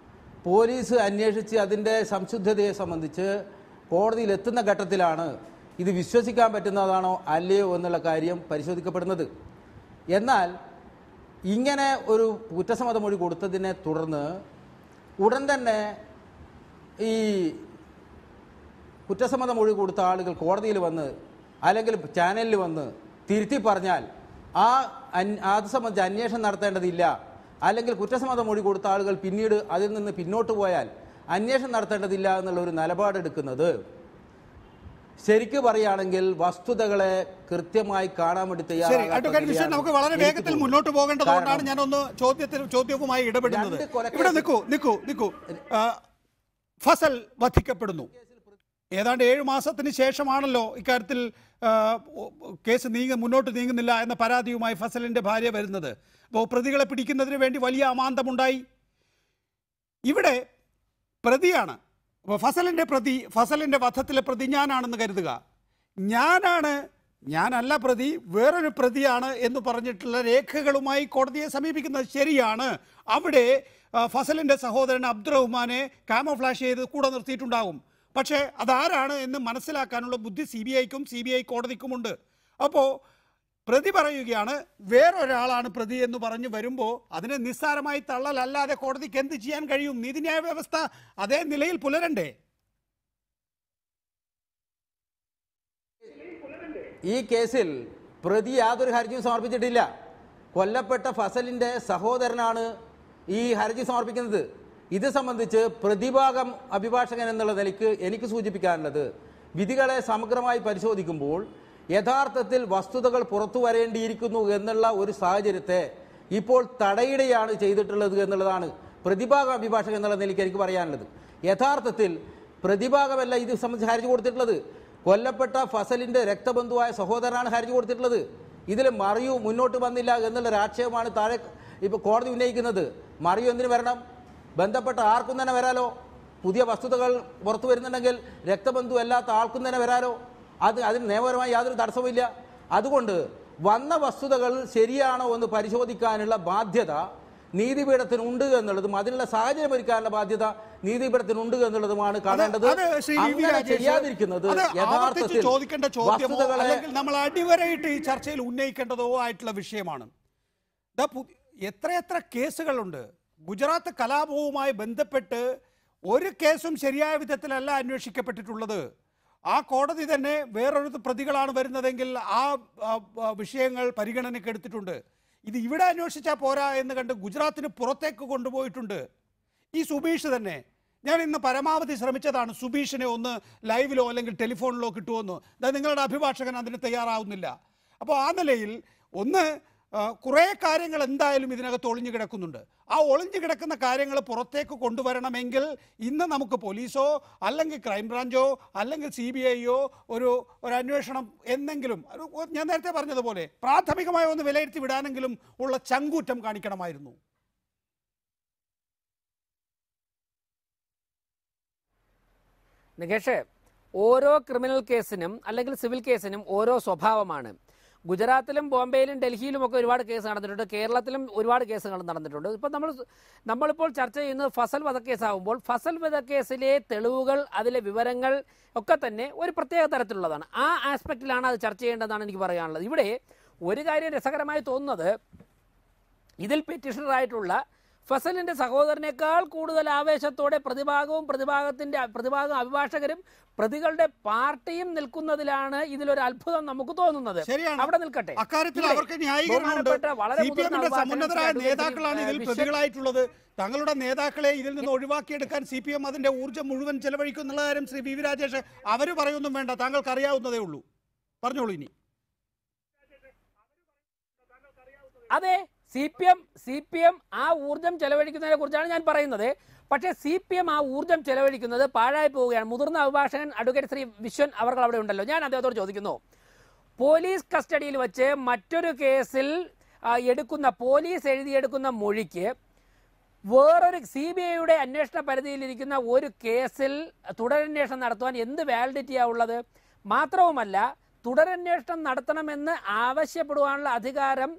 പോലീസ് അന്വേഷിച്ച് അതിൻ്റെ സംശുദ്ധതയെ സംബന്ധിച്ച് കോടതിയിലെത്തുന്ന ഘട്ടത്തിലാണ് ഇത് വിശ്വസിക്കാൻ പറ്റുന്നതാണോ അല്ലയോ എന്നുള്ള കാര്യം പരിശോധിക്കപ്പെടുന്നത്. എന്നാൽ ഇങ്ങനെ ഒരു കുറ്റസമ്മത മൊഴി കൊടുത്തതിനെ തുടർന്ന് ഉടൻ തന്നെ ഈ കുറ്റസമ്മത മൊഴി കൊടുത്ത ആളുകൾ കോടതിയിൽ വന്ന് അല്ലെങ്കിൽ ചാനലിൽ വന്ന് തിരുത്തി പറഞ്ഞാൽ അത് സംബന്ധിച്ച് അന്വേഷണം നടത്തേണ്ടതില്ല, അല്ലെങ്കിൽ കുറ്റസമ്മത മൊഴി കൊടുത്ത ആളുകൾ പിന്നീട് അതിൽ നിന്ന് പിന്നോട്ട് പോയാൽ അന്വേഷണം നടത്തേണ്ടതില്ല എന്നുള്ള ഒരു നിലപാടെടുക്കുന്നത് ശരിക്കും പറയുകയാണെങ്കിൽ വസ്തുതകളെ കൃത്യമായി കാണാൻ വേണ്ടി തയ്യാറാണ്. നമുക്ക് വളരെ വേഗത്തിൽ മുന്നോട്ട് പോകേണ്ടതുകൊണ്ടാണ് ഞാനൊന്ന് ചോദ്യവുമായി ഇടപെടുന്നത്. ഇവിടെ നിൽക്കൂ. ഫസൽ വധിക്കപ്പെടുന്നു. ഏതാണ്ട് 7 മാസത്തിന് ശേഷമാണല്ലോ ഇക്കാര്യത്തിൽ കേസ് മുന്നോട്ട് നീങ്ങുന്നില്ല എന്ന പരാതിയുമായി ഫസലിന്റെ ഭാര്യ വരുന്നത്. അപ്പോൾ പ്രതികളെ പിടിക്കുന്നതിന് വേണ്ടി വലിയ അമാന്തമുണ്ടായി. ഇവിടെ പ്രതിയാണ് ഫസലിന്റെ വധത്തിലെ പ്രതി ഞാനാണെന്ന് കരുതുക. ഞാനല്ല പ്രതി, വേറൊരു പ്രതിയാണ് എന്ന് പറഞ്ഞിട്ടുള്ള രേഖകളുമായി കോടതിയെ സമീപിക്കുന്നത് ശരിയാണ്. അവിടെ ഫസലിന്റെ സഹോദരൻ അബ്ദുറഹ്മാനെ കാമോഫ്ലാഷ് ചെയ്ത് കൂടെ നിർത്തിയിട്ടുണ്ടാകും. പക്ഷേ അതാരാണ് എന്ന് മനസ്സിലാക്കാനുള്ള ബുദ്ധി CBIക്കും CBI കോടതിക്കുമുണ്ട്. അപ്പോൾ പ്രതി പറയുകയാണ് വേറൊരാളാണ് പ്രതി എന്ന് പറഞ്ഞു വരുമ്പോൾ അതിനെ നിസ്സാരമായി തള്ളലല്ലാതെ കോടതിക്ക് എന്ത് ചെയ്യാൻ കഴിയും? നീതിന്യായ വ്യവസ്ഥ അതേ നിലയിൽ പുലരണ്ടേ? ഈ കേസിൽ പ്രതി യാതൊരു ഹർജിയും സമർപ്പിച്ചിട്ടില്ല. കൊല്ലപ്പെട്ട ഫസലിന്റെ സഹോദരനാണ് ഈ ഹർജി സമർപ്പിക്കുന്നത്. ഇത് സംബന്ധിച്ച് പ്രതിഭാഗം അഭിഭാഷകൻ എന്നുള്ള നിലയ്ക്ക് എനിക്ക് സൂചിപ്പിക്കാനുള്ളത്, വിധികളെ സമഗ്രമായി പരിശോധിക്കുമ്പോൾ യഥാർത്ഥത്തിൽ വസ്തുതകൾ പുറത്തു വരേണ്ടിയിരിക്കുന്നു എന്നുള്ള ഒരു സാഹചര്യത്തെ ഇപ്പോൾ തടയിടുകയാണ് ചെയ്തിട്ടുള്ളത് എന്നുള്ളതാണ് പ്രതിഭാഗം അഭിഭാഷകൻ എന്നുള്ള നിലയ്ക്ക് എനിക്ക് പറയാനുള്ളത്. യഥാർത്ഥത്തിൽ പ്രതിഭാഗമല്ല ഇത് സംബന്ധിച്ച് ഹർജി കൊടുത്തിട്ടുള്ളത്. കൊല്ലപ്പെട്ട ഫസലിന്റെ രക്തബന്ധുവായ സഹോദരനാണ് ഹർജി കൊടുത്തിട്ടുള്ളത്. ഇതിൽ മറിയു മുന്നോട്ട് വന്നില്ല എന്നുള്ളൊരു ആക്ഷേപമാണ് താഴെ ഇപ്പോൾ കോടതി ഉന്നയിക്കുന്നത്. മറിയു എന്തിനു വരണം? ബന്ധപ്പെട്ട ആർക്കും തന്നെ വരാലോ. പുതിയ വസ്തുതകൾ പുറത്തു വരുന്നുണ്ടെങ്കിൽ രക്തബന്ധു അല്ലാത്ത ആൾക്കും തന്നെ വരാലോ. അതിന് നിയമപരമായി യാതൊരു തടസ്സവുമില്ല. അതുകൊണ്ട് വന്ന വസ്തുതകൾ ശരിയാണോ എന്ന് പരിശോധിക്കാനുള്ള ബാധ്യത നീതിപീഠത്തിനുണ്ട് എന്നുള്ളതും അതിനുള്ള സാഹചര്യം ഒരുക്കാനുള്ള ബാധ്യത നീതിപീഠത്തിനുണ്ട് എന്നുള്ളതുമാണ് കാണേണ്ടത്. ചെയ്യാതിരിക്കുന്നത് യഥാർത്ഥത്തിൽ ചോദിക്കേണ്ട ചോദ്യമോ അല്ലെങ്കിൽ നമ്മൾ അടിവരയിട്ട് ഈ ചർച്ചയിൽ ഉന്നയിക്കേണ്ടതോ ആയിട്ടുള്ള വിഷയമാണ്. എത്രയെത്ര കേസുകളുണ്ട്. ഗുജറാത്ത് കലാപവുമായി ബന്ധപ്പെട്ട് ഒരു കേസും ശരിയായ വിധത്തിലല്ല അന്വേഷിക്കപ്പെട്ടിട്ടുള്ളത്. ആ കോടതി തന്നെ വേറൊരു പ്രതികളാണ് വരുന്നതെങ്കിൽ ആ വിഷയങ്ങൾ പരിഗണനയ്ക്ക് എടുത്തിട്ടുണ്ട്. ഇത് ഇവിടെ അന്വേഷിച്ചാൽ പോരാ എന്ന് കണ്ട് ഗുജറാത്തിന് പുറത്തേക്ക് കൊണ്ടുപോയിട്ടുണ്ട്. ഈ സുബീഷ് തന്നെ ഞാൻ ഇന്ന് പരമാവധി ശ്രമിച്ചതാണ് സുബീഷിനെ ഒന്ന് ലൈവിലോ അല്ലെങ്കിൽ ടെലിഫോണിലോ കിട്ടുമെന്ന്. നിങ്ങളുടെ അഭിഭാഷകൻ അതിന് തയ്യാറാവുന്നില്ല. അപ്പോൾ ആ നിലയിൽ ഒന്ന് കുറേ കാര്യങ്ങൾ എന്തായാലും ഇതിനകത്ത് ഒളിഞ്ഞു കിടക്കുന്നുണ്ട്. ആ ഒളിഞ്ഞു കിടക്കുന്ന കാര്യങ്ങൾ പുറത്തേക്ക് കൊണ്ടുവരണമെങ്കിൽ ഇന്ന് നമുക്ക് പോലീസോ അല്ലെങ്കിൽ ക്രൈംബ്രാഞ്ചോ അല്ലെങ്കിൽ CBIയോ ഒരു അന്വേഷണം എന്നെങ്കിലും ഞാൻ നേരത്തെ പറഞ്ഞതുപോലെ പ്രാഥമികമായ ഒന്ന് വിലയിരുത്തി വിടാനെങ്കിലും ഉള്ള ചങ്കൂറ്റം കാണിക്കണമായിരുന്നു. നികേഷ്, ഓരോ ക്രിമിനൽ കേസിനും അല്ലെങ്കിൽ സിവിൽ കേസിനും ഓരോ സ്വഭാവമാണ്. ഗുജറാത്തിലും ബോംബെയിലും ഡൽഹിയിലും ഒക്കെ ഒരുപാട് കേസ് നടന്നിട്ടുണ്ട്. കേരളത്തിലും ഒരുപാട് കേസുകൾ നടന്നിട്ടുണ്ട്. ഇപ്പം നമ്മളിപ്പോൾ ചർച്ച ചെയ്യുന്നത് ഫസൽ വധക്കേസാകുമ്പോൾ ഫസൽ വധക്കേസിലെ തെളിവുകൾ, അതിലെ വിവരങ്ങൾ ഒക്കെ തന്നെ ഒരു പ്രത്യേക തരത്തിലുള്ളതാണ്. ആ ആസ്പെക്റ്റിലാണ് അത് ചർച്ച ചെയ്യേണ്ടതെന്നാണ് എനിക്ക് പറയാനുള്ളത്. ഇവിടെ ഒരു കാര്യം രസകരമായി തോന്നുന്നത്, ഇതിൽ പെറ്റീഷണറായിട്ടുള്ള ഫസലിൻ്റെ സഹോദരനേക്കാൾ കൂടുതൽ ആവേശത്തോടെ പ്രതിഭാഗം അഭിഭാഷകരും പ്രതികളുടെ പാർട്ടിയും നിൽക്കുന്നതിലാണ് ഇതിലൊരു അത്ഭുതം നമുക്ക് തോന്നുന്നത്. അവിടെ നിൽക്കട്ടെ, അക്കാര്യത്തിൽ അവർക്ക് ന്യായീകരണമുണ്ട്. CPMന്റെ സമുന്നതരായ നേതാക്കളാണ് ഇതിൽ പ്രതികളായിട്ടുള്ളത്. തങ്ങളുടെ നേതാക്കളെ ഇതിൽ നിന്ന് ഒഴിവാക്കിയെടുക്കാൻ CPM അതിന്റെ ഊർജ്ജം മുഴുവൻ ചെലവഴിക്കുന്നുള്ള കാര്യം ശ്രീ VV രാജേഷ് അവർ പറയൊന്നും വേണ്ട, താങ്കൾക്ക് അറിയാവുന്നതേ ഉള്ളൂ. പറഞ്ഞോളൂ. ഇനി അതെ, CPM ആ ഊർജ്ജം ചെലവഴിക്കുന്നതിനെ കുറിച്ചാണ് ഞാൻ പറയുന്നത്. പക്ഷേ CPM ആ ഊർജ്ജം ചെലവഴിക്കുന്നത് പാഴായി പോവുകയാണ്. മുതിർന്ന അഭിഭാഷകൻ അഡ്വക്കേറ്റ് ശ്രീ വിശ്വൻ അവർ അവിടെ ഉണ്ടല്ലോ, ഞാൻ അദ്ദേഹത്തോട് ചോദിക്കുന്നു, പോലീസ് കസ്റ്റഡിയിൽ വെച്ച് മറ്റൊരു കേസിൽ പോലീസ് എഴുതിയെടുക്കുന്ന മൊഴിക്ക് വേറൊരു CBIയുടെ അന്വേഷണ പരിധിയിലിരിക്കുന്ന ഒരു കേസിൽ തുടരന്വേഷണം നടത്തുവാൻ എന്ത് വാലിഡിറ്റിയാണ് ഉള്ളത്? മാത്രവുമല്ല, തുടരന്വേഷണം നടത്തണമെന്ന് ആവശ്യപ്പെടുവാനുള്ള അധികാരം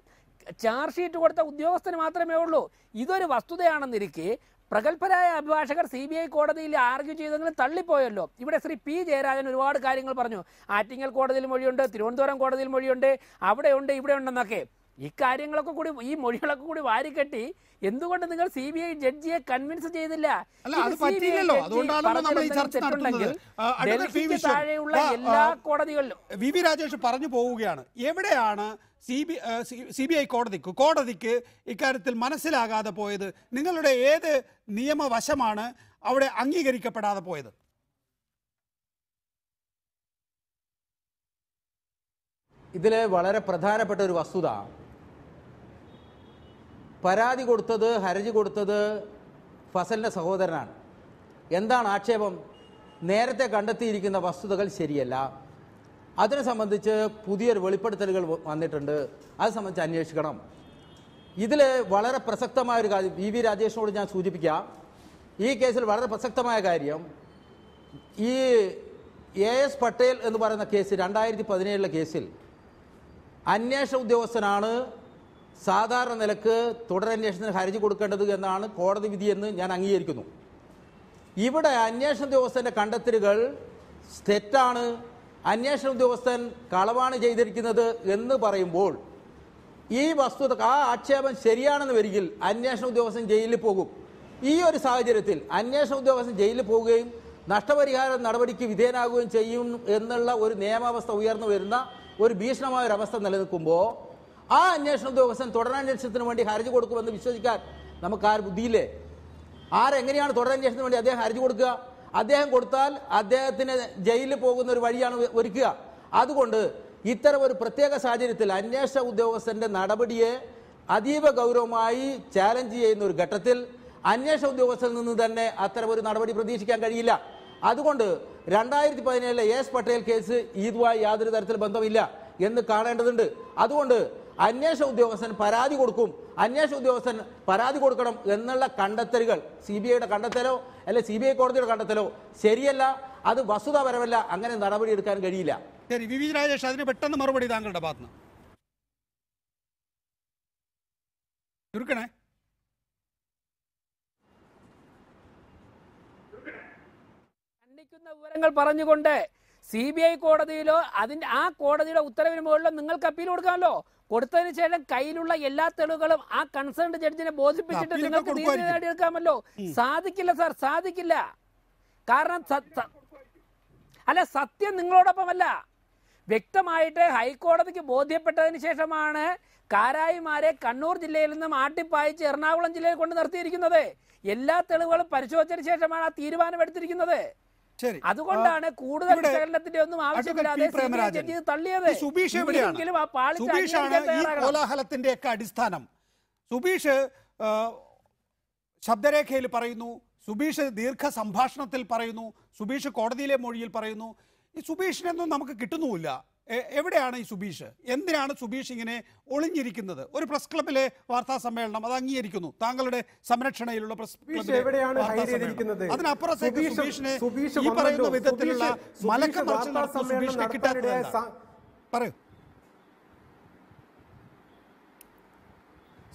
ചാർജ് ഷീറ്റ് കൊടുത്ത ഉദ്യോഗസ്ഥന് മാത്രമേ ഉള്ളൂ. ഇതൊരു വസ്തുതയാണെന്നിരിക്കെ പ്രഗത്ഭരായ അഭിഭാഷകർ CBI കോടതിയിൽ ആർഗ്യൂ ചെയ്തെങ്കിലും തള്ളിപ്പോയല്ലോ. ഇവിടെ ശ്രീ P ജയരാജൻ ഒരുപാട് കാര്യങ്ങൾ പറഞ്ഞു. ആറ്റിങ്ങൽ കോടതിയിൽ മൊഴിയുണ്ട്, തിരുവനന്തപുരം കോടതിയിൽ മൊഴിയുണ്ട്, അവിടെയുണ്ട് ഇവിടെ ഉണ്ടെന്നൊക്കെ. ഇക്കാര്യങ്ങളൊക്കെ കൂടി, ഈ മൊഴികളൊക്കെ കൂടി വാരിക്കെട്ടി എന്തുകൊണ്ട് നിങ്ങൾ CBI ജഡ്ജിയെ കൺവിൻസ് ചെയ്തില്ല? താഴെയുള്ള എല്ലാ കോടതികളിലും VV രാജേഷ് പറഞ്ഞു പോവുകയാണ്. എവിടെയാണ് CBI കോടതിക്ക് ഇക്കാര്യത്തിൽ മനസ്സിലാകാതെ പോയത്? നിങ്ങളുടെ ഏത് നിയമവശമാണ് അവിടെ അംഗീകരിക്കപ്പെടാതെ പോയത്? ഇതിലെ വളരെ പ്രധാനപ്പെട്ട ഒരു വസ്തുത, പരാതി കൊടുത്തത്, ഹർജി കൊടുത്തത് ഫസലിൻ്റെ സഹോദരനാണ്. എന്താണ് ആക്ഷേപം? നേരത്തെ കണ്ടെത്തിയിരിക്കുന്ന വസ്തുതകൾ ശരിയല്ല, അതിനെ സംബന്ധിച്ച് പുതിയൊരു വെളിപ്പെടുത്തലുകൾ വന്നിട്ടുണ്ട്, അത് സംബന്ധിച്ച് അന്വേഷിക്കണം. ഇതിൽ വളരെ പ്രസക്തമായൊരു കാര്യം VV രാജേഷിനോട് ഞാൻ സൂചിപ്പിക്കാം. ഈ കേസിൽ വളരെ പ്രസക്തമായ കാര്യം, ഈ AS പട്ടേൽ എന്ന് പറയുന്ന കേസ് 2017 കേസിൽ അന്വേഷണ ഉദ്യോഗസ്ഥനാണ് സാധാരണ നിലക്ക് തുടരന്വേഷണത്തിന് ഹർജി കൊടുക്കേണ്ടത് എന്നാണ് കോടതി വിധിയെന്ന് ഞാൻ അംഗീകരിക്കുന്നു. ഇവിടെ അന്വേഷണ ഉദ്യോഗസ്ഥൻ്റെ കണ്ടെത്തലുകൾ തെറ്റാണ്, അന്വേഷണ ഉദ്യോഗസ്ഥൻ കളവാണ് ചെയ്തിരിക്കുന്നത് എന്ന് പറയുമ്പോൾ ഈ വസ്തുത, ആ ആക്ഷേപം ശരിയാണെന്ന് വരികിൽ അന്വേഷണ ഉദ്യോഗസ്ഥൻ ജയിലിൽ പോകും. ഈ ഒരു സാഹചര്യത്തിൽ അന്വേഷണ ഉദ്യോഗസ്ഥൻ ജയിലിൽ പോവുകയും നഷ്ടപരിഹാര നടപടിക്ക് വിധേയനാകുകയും ചെയ്യും എന്നുള്ള ഒരു നിയമാവസ്ഥ ഉയർന്നു വരുന്ന ഒരു ഭീഷണമായ ഒരു അവസ്ഥ നിലനിൽക്കുമ്പോൾ ആ അന്വേഷണ ഉദ്യോഗസ്ഥൻ തുടരന്വേഷണത്തിന് വേണ്ടി ഹർജി കൊടുക്കുമെന്ന് വിശ്വസിക്കാൻ നമുക്ക് ആര് ബുദ്ധിയില്ലേ? ആരെങ്ങനെയാണ് തുടരന്വേഷണത്തിന് വേണ്ടി അദ്ദേഹം ഹർജി കൊടുക്കുക? അദ്ദേഹം കൊടുത്താൽ അദ്ദേഹത്തിന് ജയിലിൽ പോകുന്ന ഒരു വഴിയാണ് ഒരുക്കുക. അതുകൊണ്ട് ഇത്തരം ഒരു പ്രത്യേക സാഹചര്യത്തിൽ അന്വേഷണ ഉദ്യോഗസ്ഥന്റെ നടപടിയെ അതീവ ഗൗരവമായി ചാലഞ്ച് ചെയ്യുന്ന ഒരു ഘട്ടത്തിൽ അന്വേഷണ ഉദ്യോഗസ്ഥരിൽ നിന്ന് തന്നെ അത്തരം ഒരു നടപടി പ്രതീക്ഷിക്കാൻ കഴിയില്ല. അതുകൊണ്ട് 2017 AS പട്ടേൽ കേസ് ഇതുമായി യാതൊരു തരത്തിൽ ബന്ധമില്ല എന്ന് കാണേണ്ടതുണ്ട്. അതുകൊണ്ട് അന്വേഷണ ഉദ്യോഗസ്ഥൻ പരാതി കൊടുക്കും, അന്വേഷണ ഉദ്യോഗസ്ഥൻ പരാതി കൊടുക്കണം എന്നുള്ള കണ്ടെത്തലുകൾ CBIയുടെ കണ്ടെത്തലോ അല്ലെ CBI കോടതിയുടെ കണ്ടെത്തലോ ശരിയല്ല, അത് വസ്തുതാപരമല്ല, അങ്ങനെ നടപടി എടുക്കാൻ കഴിയില്ല. ശരി, VV രാജേഷ്, അതിന് പെട്ടെന്ന് മറുപടി താങ്കളുടെ ഭാഗത്തുനിന്ന് ചുരുക്കണേ. ഖണ്ഡിക്കുന്ന വിവരങ്ങൾ പറഞ്ഞുകൊണ്ട് CBI കോടതിയിലോ ആ കോടതിയുടെ ഉത്തരവിന് മുകളിലോ നിങ്ങൾക്ക് അപ്പീൽ കൊടുക്കാമല്ലോ. കൊടുത്തതിന് ശേഷം കയ്യിലുള്ള എല്ലാ തെളിവുകളും ആ കൺസേൺഡ് ജഡ്ജിനെ ബോധിപ്പിച്ചിട്ട് നിങ്ങൾക്ക് നീതി നേടിയെടുക്കാമല്ലോ. സാധിക്കില്ല സാർ, സാധിക്കില്ല. കാരണം സത്യം നിങ്ങളോടൊപ്പമല്ല. വ്യക്തമായിട്ട് ഹൈക്കോടതിക്ക് ബോധ്യപ്പെട്ടതിന് ശേഷമാണ് കാരായിമാരെ കണ്ണൂർ ജില്ലയിൽ നിന്നും ആട്ടിപ്പായിച്ച് എറണാകുളം ജില്ലയിൽ കൊണ്ട് നിർത്തിയിരിക്കുന്നത്. എല്ലാ തെളിവുകളും പരിശോധിച്ചതിന് ശേഷമാണ് ആ തീരുമാനം എടുത്തിരിക്കുന്നത്. അതുകൊണ്ടാണ് കൂടുതൽ വിശകലനത്തിന്റെ ഒന്നും ആവശ്യമില്ലാതെ തള്ളിയത്. ഈ കോലാഹലത്തിന്റെ ഒക്കെ അടിസ്ഥാനം സുബീഷ് ശബ്ദരേഖയിൽ പറയുന്നു, സുബീഷ് ദീർഘ സംഭാഷണത്തിൽ പറയുന്നു, സുബീഷ് കോടതിയിലെ മൊഴിയിൽ പറയുന്നു. ഈ സുബീഷിനൊന്നും നമുക്ക് കിട്ടുന്നുമില്ല. എവിടെയാണ് ഈ സുബീഷ്? എന്തിനാണ് സുബീഷ് ഇങ്ങനെ ഒളിഞ്ഞിരിക്കുന്നത്? ഒരു പ്രസ് ക്ലബിലെ വാർത്താ സമ്മേളനം അത് അംഗീകരിക്കുന്നു, താങ്കളുടെ സംരക്ഷണയിലുള്ള പ്രസ് ക്ലബിലെ. അതിനപ്പുറത്തേക്ക് സുബീഷിനെ ഈ പറയുന്ന വിധത്തിലുള്ള മലക്കമറിച്ചിൽ നടത്തുന്ന സുബീഷിനെ കിട്ടാത്തത് പറയൂ.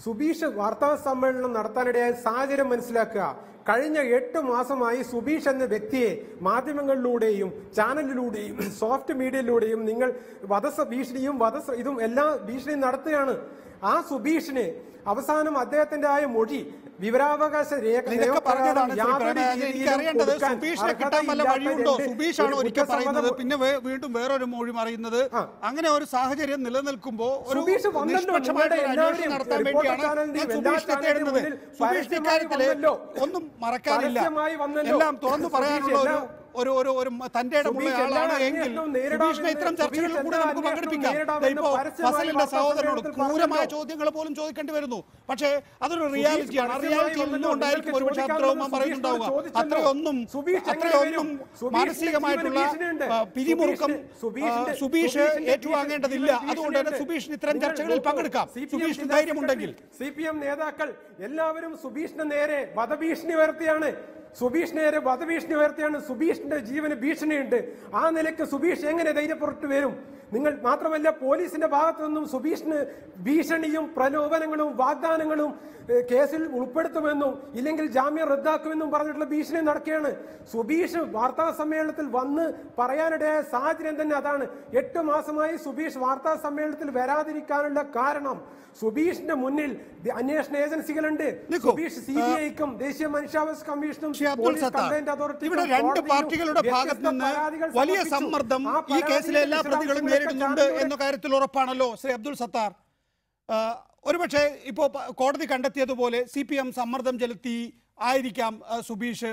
സുബീഷ് വാർത്താ സമ്മേളനം നടത്താനിടയായ സാഹചര്യം മനസ്സിലാക്കുക. കഴിഞ്ഞ 8 മാസമായി സുബീഷ് എന്ന വ്യക്തിയെ മാധ്യമങ്ങളിലൂടെയും ചാനലിലൂടെയും സോഫ്റ്റ് മീഡിയയിലൂടെയും നിങ്ങൾ ഭീഷണിയും ഇതും എല്ലാ ഭീഷണിയും നടത്തുകയാണ്. ആ സുബീഷിനെ അവസാനം അദ്ദേഹത്തിന്റെ ആയ മൊഴി വിവരാവകാശ രേഖ എനിക്കറിയേണ്ടത് സുബീഷിനെ കിട്ടാൻ വല്ല വഴിയുണ്ടോ? സുബീഷാണ് ഒരിക്കൽ പറയുന്നത്, പിന്നെ വീണ്ടും വേറൊരു മൊഴി പറയുന്നത്. അങ്ങനെ ഒരു സാഹചര്യം നിലനിൽക്കുമ്പോൾ ഒരു നിഷ്പക്ഷമായിട്ട് അന്വേഷണം നടത്താൻ വേണ്ടിയാണ് സുബീഷിനെ തേടുന്നത്. സുബീഷിന്റെ കാര്യത്തില് ഒന്നും മറക്കാനില്ല, എല്ലാം തുറന്നു പറയാനുള്ള ഒരു തന്റെ ഇടമുള്ള ആളാണ് എങ്കിൽ സുബീഷിനെ ഇത്തരം ചർച്ചകളിൽ കൂടെ നമുക്ക് പങ്കെടുപ്പിക്കാം. ഇപ്പോ ഫസലിന്റെ സഹോദരനോട് ക്രൂരമായ ചോദ്യങ്ങൾ പോലും ചോദിക്കേണ്ടി വരുന്നു. പക്ഷേ അതൊരു റിയാലിറ്റിയാണ്. ആ റിയാലിറ്റിയിൽ നിന്നുകൊണ്ടായിരിക്കും ഒരുപക്ഷെ അത്രയൊന്നും പറയുന്നുണ്ടാവുക. അത്രയൊന്നും മാനസികമായിട്ടുള്ള പിരിമുറുക്കം സുബീഷ് ഏറ്റുവാങ്ങേണ്ടതില്ല. അതുകൊണ്ട് തന്നെ സുബീഷിന് ഇത്തരം ചർച്ചകളിൽ പങ്കെടുക്കാം, സുബീഷിന് ധൈര്യമുണ്ടെങ്കിൽ. CPM നേതാക്കൾ എല്ലാവരും സുബീഷിന് നേരെ വധഭീഷണി ഉയർത്തിയാണ്. സുബീഷിന്റെ ജീവന് ഭീഷണിയുണ്ട്. ആ നിലയ്ക്ക് സുബീഷ് എങ്ങനെ ധൈര്യപ്പുറത്ത് വരും? നിങ്ങൾ മാത്രമല്ല, പോലീസിന്റെ ഭാഗത്തു നിന്നും സുബീഷിന് ഭീഷണിയും പ്രലോഭനങ്ങളും വാഗ്ദാനങ്ങളും കേസിൽ ഉൾപ്പെടുത്തുമെന്നും ഇല്ലെങ്കിൽ ജാമ്യം റദ്ദാക്കുമെന്നും പറഞ്ഞിട്ടുള്ള ഭീഷണി നടക്കുകയാണ്. സുബീഷ് വാർത്താ സമ്മേളനത്തിൽ വന്ന് പറയാനിടയായ സാഹചര്യം തന്നെ അതാണ്. 8 മാസമായി സുബീഷ് വാർത്താ സമ്മേളനത്തിൽ വരാതിരിക്കാനുള്ള കാരണം സുബീഷിന്റെ മുന്നിൽ അന്വേഷണ ഏജൻസികളുണ്ട്. സുബീഷ് CBIക്കും ദേശീയ മനുഷ്യാവകാശ കമ്മീഷനും ഇവിടെ രണ്ട് പാർട്ടികളുടെ ഭാഗത്ത് നിന്ന് വലിയ സമ്മർദ്ദം ഈ കേസിലെ എല്ലാ പ്രതികളും നേരിടുന്നുണ്ട് എന്ന കാര്യത്തിൽ ഉറപ്പാണല്ലോ ശ്രീ അബ്ദുൾ സത്താർ. ഒരുപക്ഷെ ഇപ്പോൾ കോടതി കണ്ടെത്തിയതുപോലെ CPM സമ്മർദ്ദം ചെലുത്തി ആയിരിക്കാം സുബീഷ്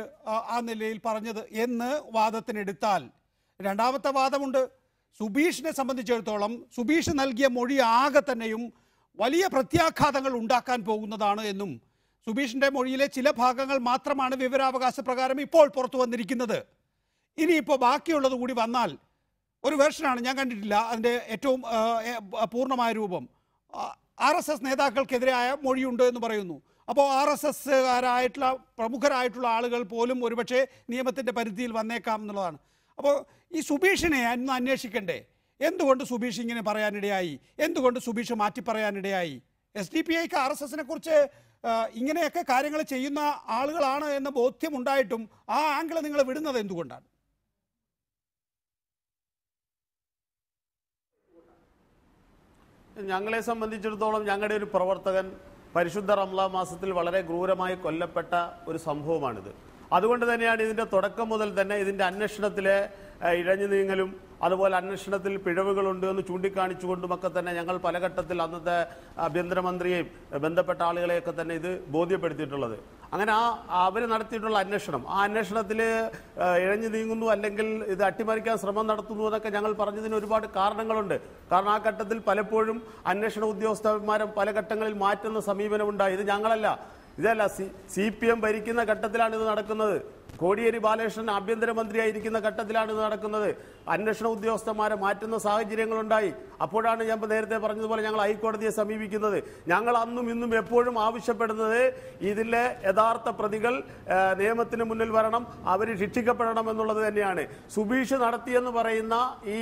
ആ നിലയിൽ പറഞ്ഞത് എന്ന് വാദത്തിനെടുത്താൽ, രണ്ടാമത്തെ വാദമുണ്ട്. സുബീഷിനെ സംബന്ധിച്ചിടത്തോളം സുബീഷ് നൽകിയ മൊഴി ആകെ തന്നെയും വലിയ പ്രത്യാഘാതങ്ങൾ ഉണ്ടാക്കാൻ പോകുന്നതാണ് എന്നും സുബീഷിന്റെ മൊഴിയിലെ ചില ഭാഗങ്ങൾ മാത്രമാണ് വിവരാവകാശ പ്രകാരം ഇപ്പോൾ പുറത്തു വന്നിരിക്കുന്നത്. ഇനിയിപ്പോൾ ബാക്കിയുള്ളത് കൂടി വന്നാൽ ഒരു വേർഷനാണ്, ഞാൻ കണ്ടിട്ടില്ല അതിൻ്റെ ഏറ്റവും പൂർണ്ണമായ രൂപം. RSS നേതാക്കൾക്കെതിരായ മൊഴിയുണ്ട് എന്ന് പറയുന്നു. അപ്പോൾ RSSകാരായിട്ടുള്ള പ്രമുഖരായിട്ടുള്ള ആളുകൾ പോലും ഒരുപക്ഷെ നിയമത്തിൻ്റെ പരിധിയിൽ വന്നേക്കാം എന്നുള്ളതാണ്. അപ്പോൾ ഈ സുബീഷിനെ അന്ന് അന്വേഷിക്കണ്ടേ? എന്തുകൊണ്ട് സുബീഷ് ഇങ്ങനെ പറയാനിടയായി? എന്തുകൊണ്ട് സുബീഷ് മാറ്റി പറയാനിടയായി? SDPIക്ക് RSSനെ കുറിച്ച് ഇങ്ങനെയൊക്കെ കാര്യങ്ങൾ ചെയ്യുന്ന ആളുകളാണ് എന്ന ബോധ്യമുണ്ടായിട്ടും ആ ആംഗിൾ നിങ്ങൾ വിടുന്നത് എന്തുകൊണ്ടാണ്? ഞങ്ങളെ സംബന്ധിച്ചിടത്തോളം ഞങ്ങളുടെ ഒരു പ്രവർത്തകൻ പരിശുദ്ധ റംളാൻ മാസത്തിൽ വളരെ ക്രൂരമായി കൊല്ലപ്പെട്ട ഒരു സംഭവമാണിത്. അതുകൊണ്ട് തന്നെയാണ് ഇതിൻ്റെ തുടക്കം മുതൽ തന്നെ ഇതിൻ്റെ അന്വേഷണത്തിലെ ഇഴഞ്ഞു നീങ്ങലും അതുപോലെ അന്വേഷണത്തിൽ പിഴവുകളുണ്ട് എന്ന് ചൂണ്ടിക്കാണിച്ചുകൊണ്ടുമൊക്കെ തന്നെ ഞങ്ങൾ പല ഘട്ടത്തിൽ അന്നത്തെ ആഭ്യന്തരമന്ത്രിയെയും ബന്ധപ്പെട്ട ആളുകളെയൊക്കെ തന്നെ ഇത് ബോധ്യപ്പെടുത്തിയിട്ടുള്ളത്. അങ്ങനെ അവർ നടത്തിയിട്ടുള്ള അന്വേഷണം, ആ അന്വേഷണത്തിൽ ഇഴഞ്ഞു നീങ്ങുന്നു അല്ലെങ്കിൽ ഇത് അട്ടിമറിക്കാൻ ശ്രമം നടത്തുന്നു എന്നൊക്കെ ഞങ്ങൾ പറഞ്ഞതിന് ഒരുപാട് കാരണങ്ങളുണ്ട്. കാരണം ആ ഘട്ടത്തിൽ പലപ്പോഴും അന്വേഷണ ഉദ്യോഗസ്ഥന്മാരും പല ഘട്ടങ്ങളിൽ മാറ്റുന്ന സമീപനമുണ്ടായി. ഇത് ഞങ്ങളല്ല, ഇതല്ല CPM ഭരിക്കുന്ന ഘട്ടത്തിലാണ് ഇത് നടക്കുന്നത്. കോടിയേരി ബാലകൃഷ്ണൻ ആഭ്യന്തരമന്ത്രിയായിരിക്കുന്ന ഘട്ടത്തിലാണ് ഇത് നടക്കുന്നത്. അന്വേഷണ ഉദ്യോഗസ്ഥന്മാരെ മാറ്റുന്ന സാഹചര്യങ്ങളുണ്ടായി. അപ്പോഴാണ് ഞാൻ നേരത്തെ പറഞ്ഞതുപോലെ ഞങ്ങൾ ഹൈക്കോടതിയെ സമീപിക്കുന്നത്. ഞങ്ങൾ അന്നും ഇന്നും എപ്പോഴും ആവശ്യപ്പെടുന്നത് ഇതിലെ യഥാർത്ഥ പ്രതികൾ നിയമത്തിന് മുന്നിൽ വരണം, അവർ ശിക്ഷിക്കപ്പെടണം എന്നുള്ളത് തന്നെയാണ്. സുബീഷ് നടത്തിയെന്ന് പറയുന്ന ഈ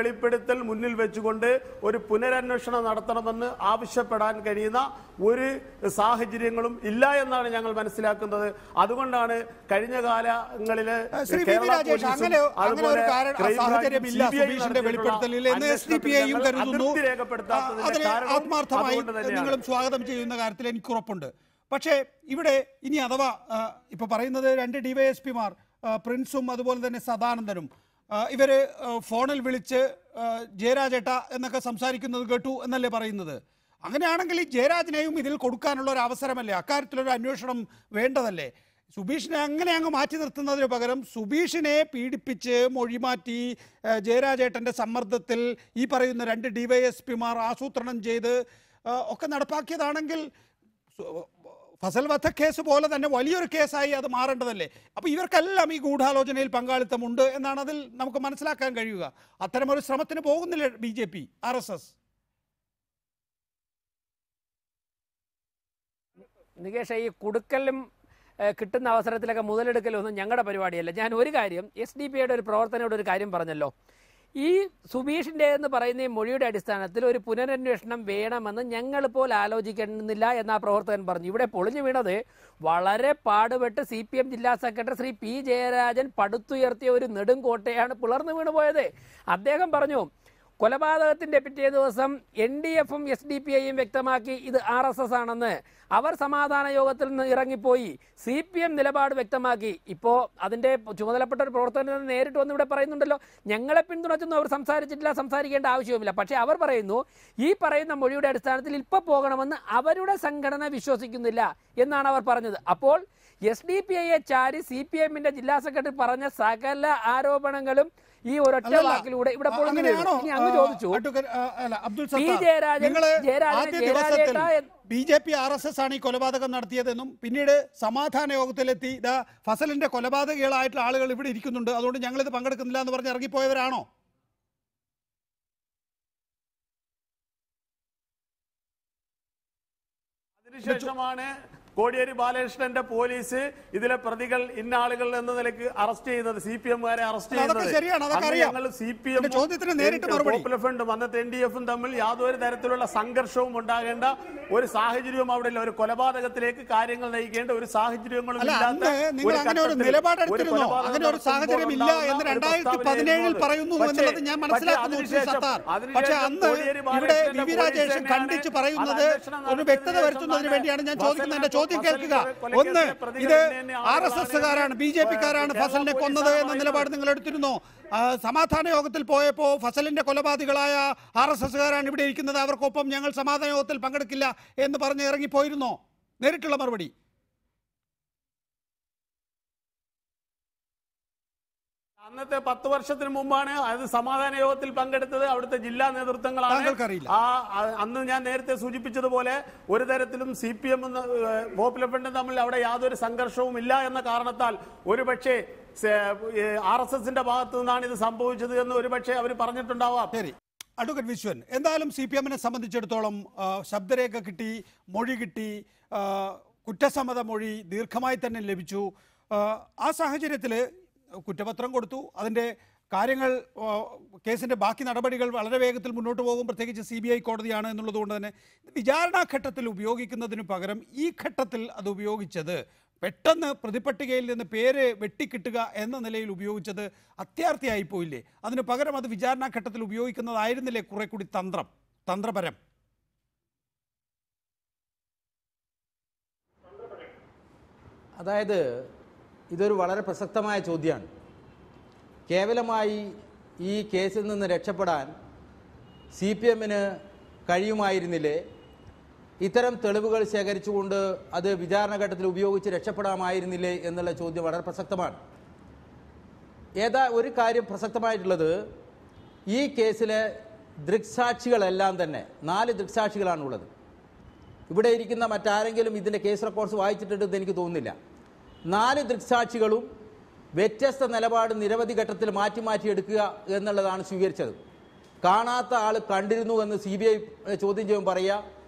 വെളിപ്പെടുത്തൽ മുന്നിൽ വെച്ചുകൊണ്ട് ഒരു പുനരന്വേഷണം നടത്തണമെന്ന് ആവശ്യപ്പെടാൻ കഴിയുന്ന ഒരു സാഹചര്യങ്ങളും ഇല്ല എന്നാണ് ഞങ്ങൾ മനസ്സിലാക്കുന്നത്. അതുകൊണ്ടാണ് കഴിഞ്ഞ കാലങ്ങളിലെ ആത്മാർത്ഥമായി നിങ്ങളും സ്വാഗതം ചെയ്യുന്ന കാര്യത്തിൽ എനിക്ക് ഉറപ്പുണ്ട്. പക്ഷേ ഇവിടെ ഇനി അഥവാ ഇപ്പൊ പറയുന്നത് 2 DYSPമാർ പ്രിൻസും അതുപോലെ തന്നെ സദാനന്ദനും ഇവര് ഫോണിൽ വിളിച്ച് ജയരാജേട്ട എന്നൊക്കെ സംസാരിക്കുന്നത് കേട്ടു എന്നല്ലേ പറയുന്നത്? അങ്ങനെയാണെങ്കിൽ ഈ ജയരാജനെയും ഇതിൽ കൊടുക്കാനുള്ള ഒരു അവസരമല്ലേ? അക്കാര്യത്തിലൊരു അന്വേഷണം വേണ്ടതല്ലേ? സുബീഷിനെ അങ്ങനെ അങ്ങ് മാറ്റി നിർത്തുന്നതിന് പകരം സുബീഷിനെ പീഡിപ്പിച്ച് മൊഴിമാറ്റി ജയരാജേട്ടൻ്റെ സമ്മർദ്ദത്തിൽ ഈ പറയുന്ന 2 DYSPമാർ ആസൂത്രണം ചെയ്ത് ഒക്കെ നടപ്പാക്കിയതാണെങ്കിൽ ഫസൽ വധക്കേസ് പോലെ തന്നെ വലിയൊരു കേസായി അത് മാറേണ്ടതല്ലേ? അപ്പോൾ ഇവർക്കെല്ലാം ഈ ഗൂഢാലോചനയിൽ പങ്കാളിത്തമുണ്ട് എന്നാണ് അതിൽ നമുക്ക് മനസ്സിലാക്കാൻ കഴിയുക. അത്തരമൊരു ശ്രമത്തിന് പോകുന്നില്ല BJP, RSS. നികേഷ്, ഈ കുടുക്കലും കിട്ടുന്ന അവസരത്തിലൊക്കെ മുതലെടുക്കലൊന്നും ഞങ്ങളുടെ പരിപാടിയല്ല. ഞാൻ ഒരു കാര്യം, SDPയുടെ ഒരു പ്രവർത്തനയോട് ഒരു കാര്യം പറഞ്ഞല്ലോ. ഈ സുബീഷിൻ്റെ എന്ന് പറയുന്ന ഈ മൊഴിയുടെ അടിസ്ഥാനത്തിൽ ഒരു പുനരന്വേഷണം വേണമെന്ന് ഞങ്ങളിപ്പോൾ ആലോചിക്കുന്നില്ല എന്ന് ആ പ്രവർത്തകൻ പറഞ്ഞു. ഇവിടെ പൊളിഞ്ഞു വീണത് വളരെ പാടുപെട്ട് CPM ജില്ലാ സെക്രട്ടറി ശ്രീ P. ജയരാജൻ പടുത്തുയർത്തിയ ഒരു നെടുങ്കോട്ടയാണ് പിളർന്നു വീണു പോയത്. അദ്ദേഹം പറഞ്ഞു, കൊലപാതകത്തിന്റെ പിറ്റേ ദിവസം NDFും SDPIയും വ്യക്തമാക്കി ഇത് RSS ആണെന്ന്. അവർ സമാധാന യോഗത്തിൽ നിന്ന് ഇറങ്ങിപ്പോയി. CPM നിലപാട് വ്യക്തമാക്കി. ഇപ്പോൾ അതിന്റെ ചുമതലപ്പെട്ട ഒരു പ്രവർത്തകൻ നേരിട്ട് വന്ന് ഇവിടെ പറയുന്നുണ്ടല്ലോ, ഞങ്ങളെ പിന്തുണച്ചൊന്നും അവർ സംസാരിച്ചിട്ടില്ല, സംസാരിക്കേണ്ട ആവശ്യവുമില്ല. പക്ഷേ അവർ പറയുന്നു ഈ പറയുന്ന മൊഴിയുടെ അടിസ്ഥാനത്തിൽ ഇപ്പോൾ പോകണമെന്ന് അവരുടെ സംഘടന വിശ്വസിക്കുന്നില്ല എന്നാണ് അവർ പറഞ്ഞത്. അപ്പോൾ SDPIയെ ചാരി CPMന്റെ ജില്ലാ സെക്രട്ടറി പറഞ്ഞ സകല ആരോപണങ്ങളും ഈ ഒരൊറ്റ വാക്കിലൂടെ ഇവിടെ BJP RSS ആണ് ഈ കൊലപാതകം നടത്തിയതെന്നും പിന്നീട് സമാധാന യോഗത്തിലെത്തി ഫസലിന്റെ കൊലപാതകികളായിട്ടുള്ള ആളുകൾ ഇവിടെ ഇരിക്കുന്നുണ്ട്, അതുകൊണ്ട് ഞങ്ങളിത് പങ്കെടുക്കുന്നില്ല എന്ന് പറഞ്ഞ് ഇറങ്ങിപ്പോയവരാണോ? അതിനുശേഷമാണ് കോടിയേരി ബാലകൃഷ്ണന്റെ പോലീസ് ഇതിലെ പ്രതികൾ ഇന്ന ആളുകൾ എന്ന നിലയ്ക്ക് അറസ്റ്റ് ചെയ്യുന്നത്, CPMകാരെ അറസ്റ്റ് പോപ്പുലർ ഫ്രണ്ടും അന്നത്തെ NDFും തമ്മിൽ യാതൊരു തരത്തിലുള്ള സംഘർഷവും ഉണ്ടാകേണ്ട ഒരു സാഹചര്യവും അവിടെ ഇല്ല. ഒരു കൊലപാതകത്തിലേക്ക് കാര്യങ്ങൾ നയിക്കേണ്ട ഒരു സാഹചര്യങ്ങളും ഇല്ലാത്ത ചോദ്യം കേൾക്കുക. ഒന്ന്, ഇത് RSSകാരാണ്, BJPക്കാരാണ് ഫസലിനെ കൊന്നത് എന്ന നിലപാട് നിങ്ങൾ എടുത്തിരുന്നോ? സമാധാന യോഗത്തിൽ പോയപ്പോൾ ഫസലിന്റെ കൊലപാതകളായ RSSകാരാണ് ഇവിടെ ഇരിക്കുന്നത്, അവർക്കൊപ്പം ഞങ്ങൾ സമാധാന യോഗത്തിൽ പങ്കെടുക്കില്ല എന്ന് പറഞ്ഞ് ഇറങ്ങിപ്പോയിരുന്നോ? നേരിട്ടുള്ള മറുപടി. അന്നത്തെ 10 വർഷത്തിന് മുമ്പാണ് അത് സമാധാന യോഗത്തിൽ പങ്കെടുത്തത് അവിടുത്തെ ജില്ലാ നേതൃത്വങ്ങളാണ്. അന്ന് ഞാൻ നേരത്തെ സൂചിപ്പിച്ചതുപോലെ ഒരു തരത്തിലും CPM പോപ്പുലർ ഫ്രണ്ടും തമ്മിൽ അവിടെ യാതൊരു സംഘർഷവും ഇല്ല എന്ന കാരണത്താൽ ഒരുപക്ഷെ RSSന്റെ ഭാഗത്തു നിന്നാണ് ഇത് സംഭവിച്ചത് എന്ന് ഒരുപക്ഷെ അവർ പറഞ്ഞിട്ടുണ്ടാവാം. ശരി, അഡ്വക്കേറ്റ് വിശ്വൻ, എന്തായാലും CPMനെ സംബന്ധിച്ചിടത്തോളം ശബ്ദരേഖ കിട്ടി, മൊഴി കിട്ടി, കുറ്റസമ്മത മൊഴി ദീർഘമായി തന്നെ ലഭിച്ചു. ആ സാഹചര്യത്തിൽ കുറ്റപത്രം കൊടുത്തു, അതിൻ്റെ കാര്യങ്ങൾ, കേസിൻ്റെ ബാക്കി നടപടികൾ വളരെ വേഗത്തിൽ മുന്നോട്ട് പോകും. പ്രത്യേകിച്ച് CBI കോടതിയാണ് എന്നുള്ളതുകൊണ്ട് തന്നെ വിചാരണാഘട്ടത്തിൽ ഉപയോഗിക്കുന്നതിന് പകരം ഈ ഘട്ടത്തിൽ അത് ഉപയോഗിച്ചത്, പെട്ടെന്ന് പ്രതിപട്ടികയിൽ നിന്ന് പേര് വെട്ടിക്കിട്ടുക എന്ന നിലയിൽ ഉപയോഗിച്ചത് അത്യാർത്ഥിയായി പോയില്ലേ? അതിന് പകരം അത് വിചാരണാഘട്ടത്തിൽ ഉപയോഗിക്കുന്നതായിരുന്നില്ലേ കുറെ കൂടി തന്ത്രപരം? അതായത് ഇതൊരു വളരെ പ്രസക്തമായ ചോദ്യമാണ്. കേവലമായി ഈ കേസിൽ നിന്ന് രക്ഷപ്പെടാൻ CPMന് കഴിയുമായിരുന്നില്ലേ? ഇത്തരം തെളിവുകൾ ശേഖരിച്ചുകൊണ്ട് അത് വിചാരണഘട്ടത്തിൽ ഉപയോഗിച്ച് രക്ഷപ്പെടാമായിരുന്നില്ലേ എന്നുള്ള ചോദ്യം വളരെ പ്രസക്തമാണ്. ഒരു കാര്യം പ്രസക്തമായിട്ടുള്ളത്, ഈ കേസിലെ ദൃക്സാക്ഷികളെല്ലാം തന്നെ 4 ദൃക്സാക്ഷികളാണുള്ളത്. ഇവിടെ ഇരിക്കുന്ന മറ്റാരെങ്കിലും ഇതിൻ്റെ കേസ് റെക്കോർഡ്സ് വായിച്ചിട്ടുണ്ടെന്ന് എനിക്ക് തോന്നുന്നില്ല. 4 ദൃക്സാക്ഷികളും വ്യത്യസ്ത നിലപാട് നിരവധി ഘട്ടത്തിൽ മാറ്റി എടുക്കുക എന്നുള്ളതാണ് സ്വീകരിച്ചത്. കാണാത്ത ആൾ കണ്ടിരുന്നു എന്ന് CBI ചോദ്യം ചെയ്യുമ്പോൾ പറയുക,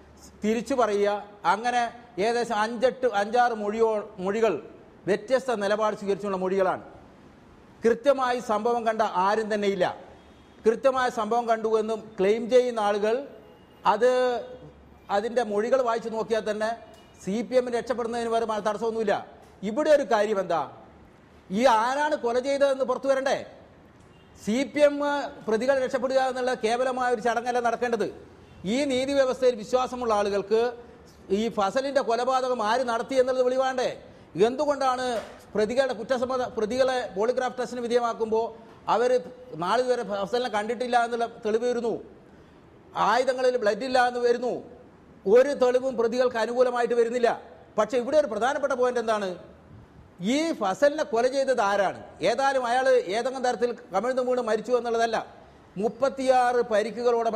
തിരിച്ചു പറയുക, അങ്ങനെ ഏകദേശം 5-6 മൊഴികൾ വ്യത്യസ്ത നിലപാട് സ്വീകരിച്ചുള്ള മൊഴികളാണ്. കൃത്യമായി സംഭവം കണ്ട ആരും തന്നെ ഇല്ല. കൃത്യമായ സംഭവം കണ്ടു എന്നും ക്ലെയിം ചെയ്യുന്ന ആളുകൾ അതിൻ്റെ മൊഴികൾ വായിച്ചു നോക്കിയാൽ തന്നെ CPMന് രക്ഷപ്പെടുന്നതിന് വരെ തടസ്സമൊന്നുമില്ല. ഇവിടെ ഒരു കാര്യം എന്താ, ഈ ആരാണ് കൊല ചെയ്തതെന്ന് പുറത്തു വരണ്ടേ? CPM പ്രതികൾ രക്ഷപ്പെടുക എന്നുള്ള കേവലമായ ഒരു ചടങ്ങല്ല നടക്കേണ്ടത്. ഈ നീതി വ്യവസ്ഥയിൽ വിശ്വാസമുള്ള ആളുകൾക്ക് ഈ ഫസലിന്റെ കൊലപാതകം ആര് നടത്തി എന്നുള്ളത് വെളിവാണ്ടേ? എന്തുകൊണ്ടാണ് പ്രതികളെ പോളിഗ്രാഫ് ടെസ്റ്റിന് വിധേയമാക്കുമ്പോൾ അവർ നാളിതുവരെ ഫസലിനെ കണ്ടിട്ടില്ല എന്നുള്ള തെളിവ് വരുന്നു. ആയുധങ്ങളിൽ ബ്ലഡ് ഇല്ല എന്ന് വരുന്നു. ഒരു തെളിവും പ്രതികൾക്ക് അനുകൂലമായിട്ട് വരുന്നില്ല. പക്ഷെ ഇവിടെ ഒരു പ്രധാനപ്പെട്ട പോയിന്റ് എന്താണ്? ഈ ഫസലിനെ കൊല ചെയ്തത് ആരാണ്? ഏതായാലും അയാൾ ഏതെങ്കിലും തരത്തിൽ കമിഴ്ന്നു വീണ് മരിച്ചു എന്നുള്ളതല്ല. 36 പരിക്കുകളോടെ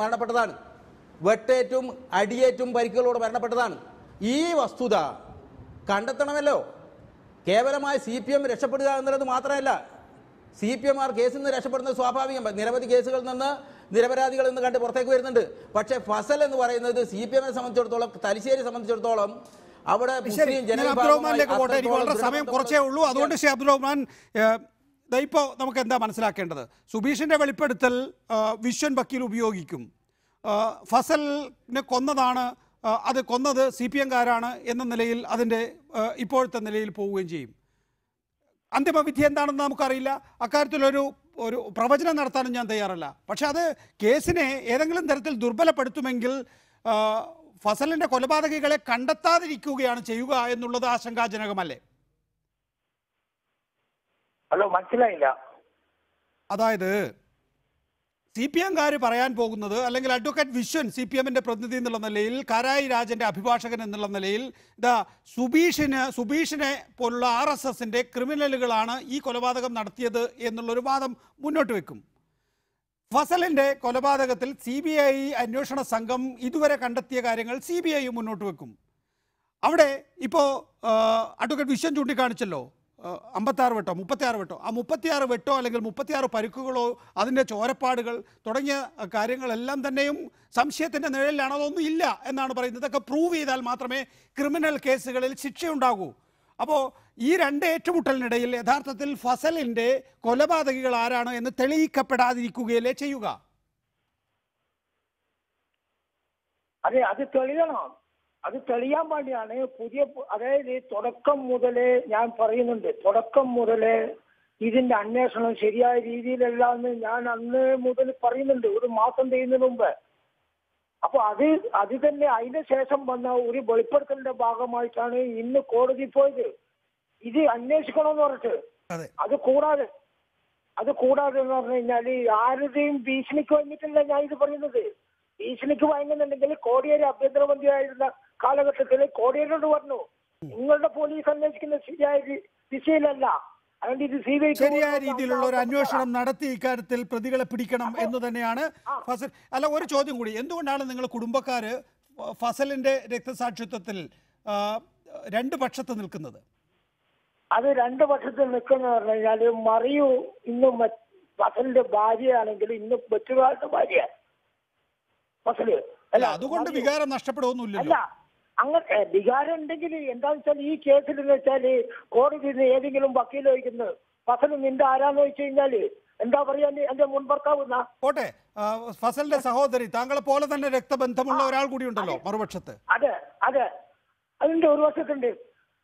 മരണപ്പെട്ടതാണ്. വെട്ടേറ്റും അടിയേറ്റും പരിക്കുകളോട് മരണപ്പെട്ടതാണ്. ഈ വസ്തുത കണ്ടെത്തണമല്ലോ. കേവലമായി CPM രക്ഷപ്പെടുക എന്നുള്ളത് മാത്രമല്ല, CPM കേസിൽ നിന്ന് രക്ഷപ്പെടുന്നത് സ്വാഭാവികം. നിരവധി കേസുകളിൽ നിന്ന് നിരപരാധികൾ എന്ന് കണ്ട് പുറത്തേക്ക് വരുന്നുണ്ട്. പക്ഷേ ഫസൽ എന്ന് പറയുന്നത് CPM സംബന്ധിച്ചിടത്തോളം, തലശ്ശേരി സംബന്ധിച്ചിടത്തോളം അവിടെ സമയം കുറച്ചേ ഉള്ളൂ. അതുകൊണ്ട് ശ്രീ അബ്ദുൾ റഹ്മാൻ, ഇപ്പോൾ നമുക്ക് എന്താ മനസ്സിലാക്കേണ്ടത്? സുബീഷിന്റെ വെളിപ്പെടുത്തൽ വിശ്വൻ വക്കീൽ ഉപയോഗിക്കും. ഫസലിനെ കൊന്നതാണ്, അത് കൊന്നത് CPM-കാരാണ് എന്ന നിലയിൽ അതിൻ്റെ ഇപ്പോഴത്തെ നിലയിൽ പോവുകയും ചെയ്യും. അന്തിമവിധി എന്താണെന്ന് നമുക്കറിയില്ല. അക്കാര്യത്തിലൊരു പ്രവചനം നടത്താനും ഞാൻ തയ്യാറല്ല. പക്ഷെ അത് കേസിനെ ഏതെങ്കിലും തരത്തിൽ ദുർബലപ്പെടുത്തുമെങ്കിൽ ഫസലിൻ്റെ കൊലപാതകികളെ കണ്ടെത്താതിരിക്കുകയാണ് ചെയ്യുക എന്നുള്ളത് ആശങ്കാജനകമല്ലേ? ഹലോ, മനസ്സിലായില്ല. അതായത് CPM-കാർ പറയാൻ പോകുന്നത്, അല്ലെങ്കിൽ അഡ്വക്കേറ്റ് വിശ്വൻ CPM-ന്റെ പ്രതിനിധി എന്നുള്ള നിലയിൽ, കാരായി രാജന്റെ അഭിഭാഷകൻ എന്നുള്ള നിലയിൽ, സുബീഷിനെ പോലുള്ള RSSന്റെ ക്രിമിനലുകളാണ് ഈ കൊലപാതകം നടത്തിയത് എന്നുള്ളൊരു വാദം മുന്നോട്ട് വെക്കും. ഫസലിൻ്റെ കൊലപാതകത്തിൽ CBI അന്വേഷണ സംഘം ഇതുവരെ കണ്ടെത്തിയ കാര്യങ്ങൾ CBI മുന്നോട്ട് വെക്കും. അവിടെ ഇപ്പോൾ അഡ്വക്കേറ്റ് വിശ്വൻ ചൂണ്ടിക്കാണിച്ചല്ലോ, 56 വെട്ടോ 36 വെട്ടോ, ആ 36 വെട്ടോ അല്ലെങ്കിൽ 36 പരിക്കുകളോ അതിൻ്റെ ചോരപ്പാടുകൾ തുടങ്ങിയ കാര്യങ്ങളെല്ലാം തന്നെയും സംശയത്തിൻ്റെ നിഴലിലാണ്. അതൊന്നും ഇല്ല എന്നാണ് പറയുന്നത്. ഇതൊക്കെ പ്രൂവ് ചെയ്താൽ മാത്രമേ ക്രിമിനൽ കേസുകളിൽ ശിക്ഷയുണ്ടാകൂ. അപ്പോൾ ഈ രണ്ട് ഏറ്റുമുട്ടലിനിടയിൽ യഥാർത്ഥത്തിൽ ഫസലിൻ്റെ കൊലപാതകികൾ ആരാണ് എന്ന് തെളിയിക്കപ്പെടാതിരിക്കുകയല്ലേ ചെയ്യുക? അതെ, അത് തെളിയണം. അത് തെളിയാൻ വേണ്ടിയാണ് അതായത് തുടക്കം മുതലേ ഞാൻ പറയുന്നുണ്ട്, തുടക്കം മുതലേ ഇതിന്റെ അന്വേഷണം ശരിയായ രീതിയിലല്ല എന്ന് ഞാൻ അന്ന് മുതൽ പറയുന്നുണ്ട്, ഒരു മാസം ചെയ്യുന്നതിന് മുമ്പ്. അപ്പൊ അത് തന്നെ അതിന് ശേഷം വന്ന ഒരു വെളിപ്പെടുത്തലിന്റെ ഭാഗമായിട്ടാണ് ഇന്ന് കോടതി പോയത്. ഇത് അന്വേഷിക്കണമെന്ന് പറഞ്ഞിട്ട്. അത് കൂടാതെ എന്ന് പറഞ്ഞു കഴിഞ്ഞാല് ആരുടെയും ഭീഷണിക്ക് വന്നിട്ടില്ല ഞാൻ ഇത് പറയുന്നത്. ഭീഷണിക്ക് വഴങ്ങുന്നുണ്ടെങ്കിൽ കോടിയേരി ആഭ്യന്തരമന്ത്രിയായിരുന്ന കാലഘട്ടത്തിൽ കോടിയേരിയോട് പറഞ്ഞു, നിങ്ങളുടെ പോലീസ് അന്വേഷിക്കുന്ന ശരിയായ ദിശയിലല്ല, അതുകൊണ്ട് ഇത് CBI ശരിയായ രീതിയിലുള്ള ഒരു അന്വേഷണം നടത്തി ഇക്കാര്യത്തിൽ പ്രതികളെ പിടിക്കണം എന്ന് തന്നെയാണ് ഫസൽ. അല്ല, ഒരു ചോദ്യം കൂടി, എന്തുകൊണ്ടാണ് നിങ്ങൾ കുടുംബക്കാര് ഫസലിന്റെ രക്തസാക്ഷിത്വത്തിൽ രണ്ട് പക്ഷത്ത് നിൽക്കുന്നത്? അത് രണ്ട് പക്ഷത്ത് നിൽക്കുന്ന പറഞ്ഞു കഴിഞ്ഞാല് മറിയു ഇന്നും ഫസലിന്റെ ഭാര്യയാണെങ്കിൽ ഇന്നും മറ്റൊരാളുടെ ഭാര്യ ഫസല് അല്ല, അതുകൊണ്ട് വികാരം നഷ്ടപ്പെടുകയൊന്നുമില്ല. അല്ല, അങ്ങനെ വികാരം ഉണ്ടെങ്കിൽ എന്താന്ന് വെച്ചാൽ ഈ കേസിൽ എന്ന് വെച്ചാല് കോടതിയിൽ നിന്ന് ഏതെങ്കിലും വക്കീൽ ചോദിക്കുന്നത് ഫസൽ നിന്റെ ആരാന്ന് ചോദിച്ചു കഴിഞ്ഞാല് എന്താ പറയാ, എന്റെ മുൻഭർത്താവുന്ന കോട്ടെ ഫസലിന്റെ സഹോദരി, താങ്കളെ പോലെ തന്നെ രക്തബന്ധമുള്ള ഒരാൾ കൂടി ഉണ്ടല്ലോ മറുപക്ഷത്ത്. അതെ, അതിന്റെ ഒരു വശത്തുണ്ട്.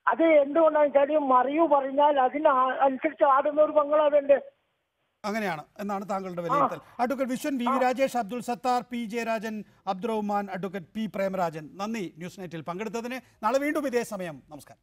അത് എന്തുകൊണ്ടാന്ന് വെച്ചാല് മറിയു പറഞ്ഞാൽ അതിനനുസരിച്ച് ആടുന്ന ഒരു ബംഗ്ലാവുണ്ട്. അങ്ങനെയാണ് എന്നാണ് താങ്കളുടെ വിലയിരുത്തൽ. Advocate Vishwan, V Rajesh, Abdul Sathar, P Jayarajan, Abdul Rahman, advocate P Premarajan, നന്ദി ന്യൂസ് നൈറ്റിൽ പങ്കെടുത്തതിന്. നാളെ വീണ്ടും ഇതേ സമയം. നമസ്കാരം.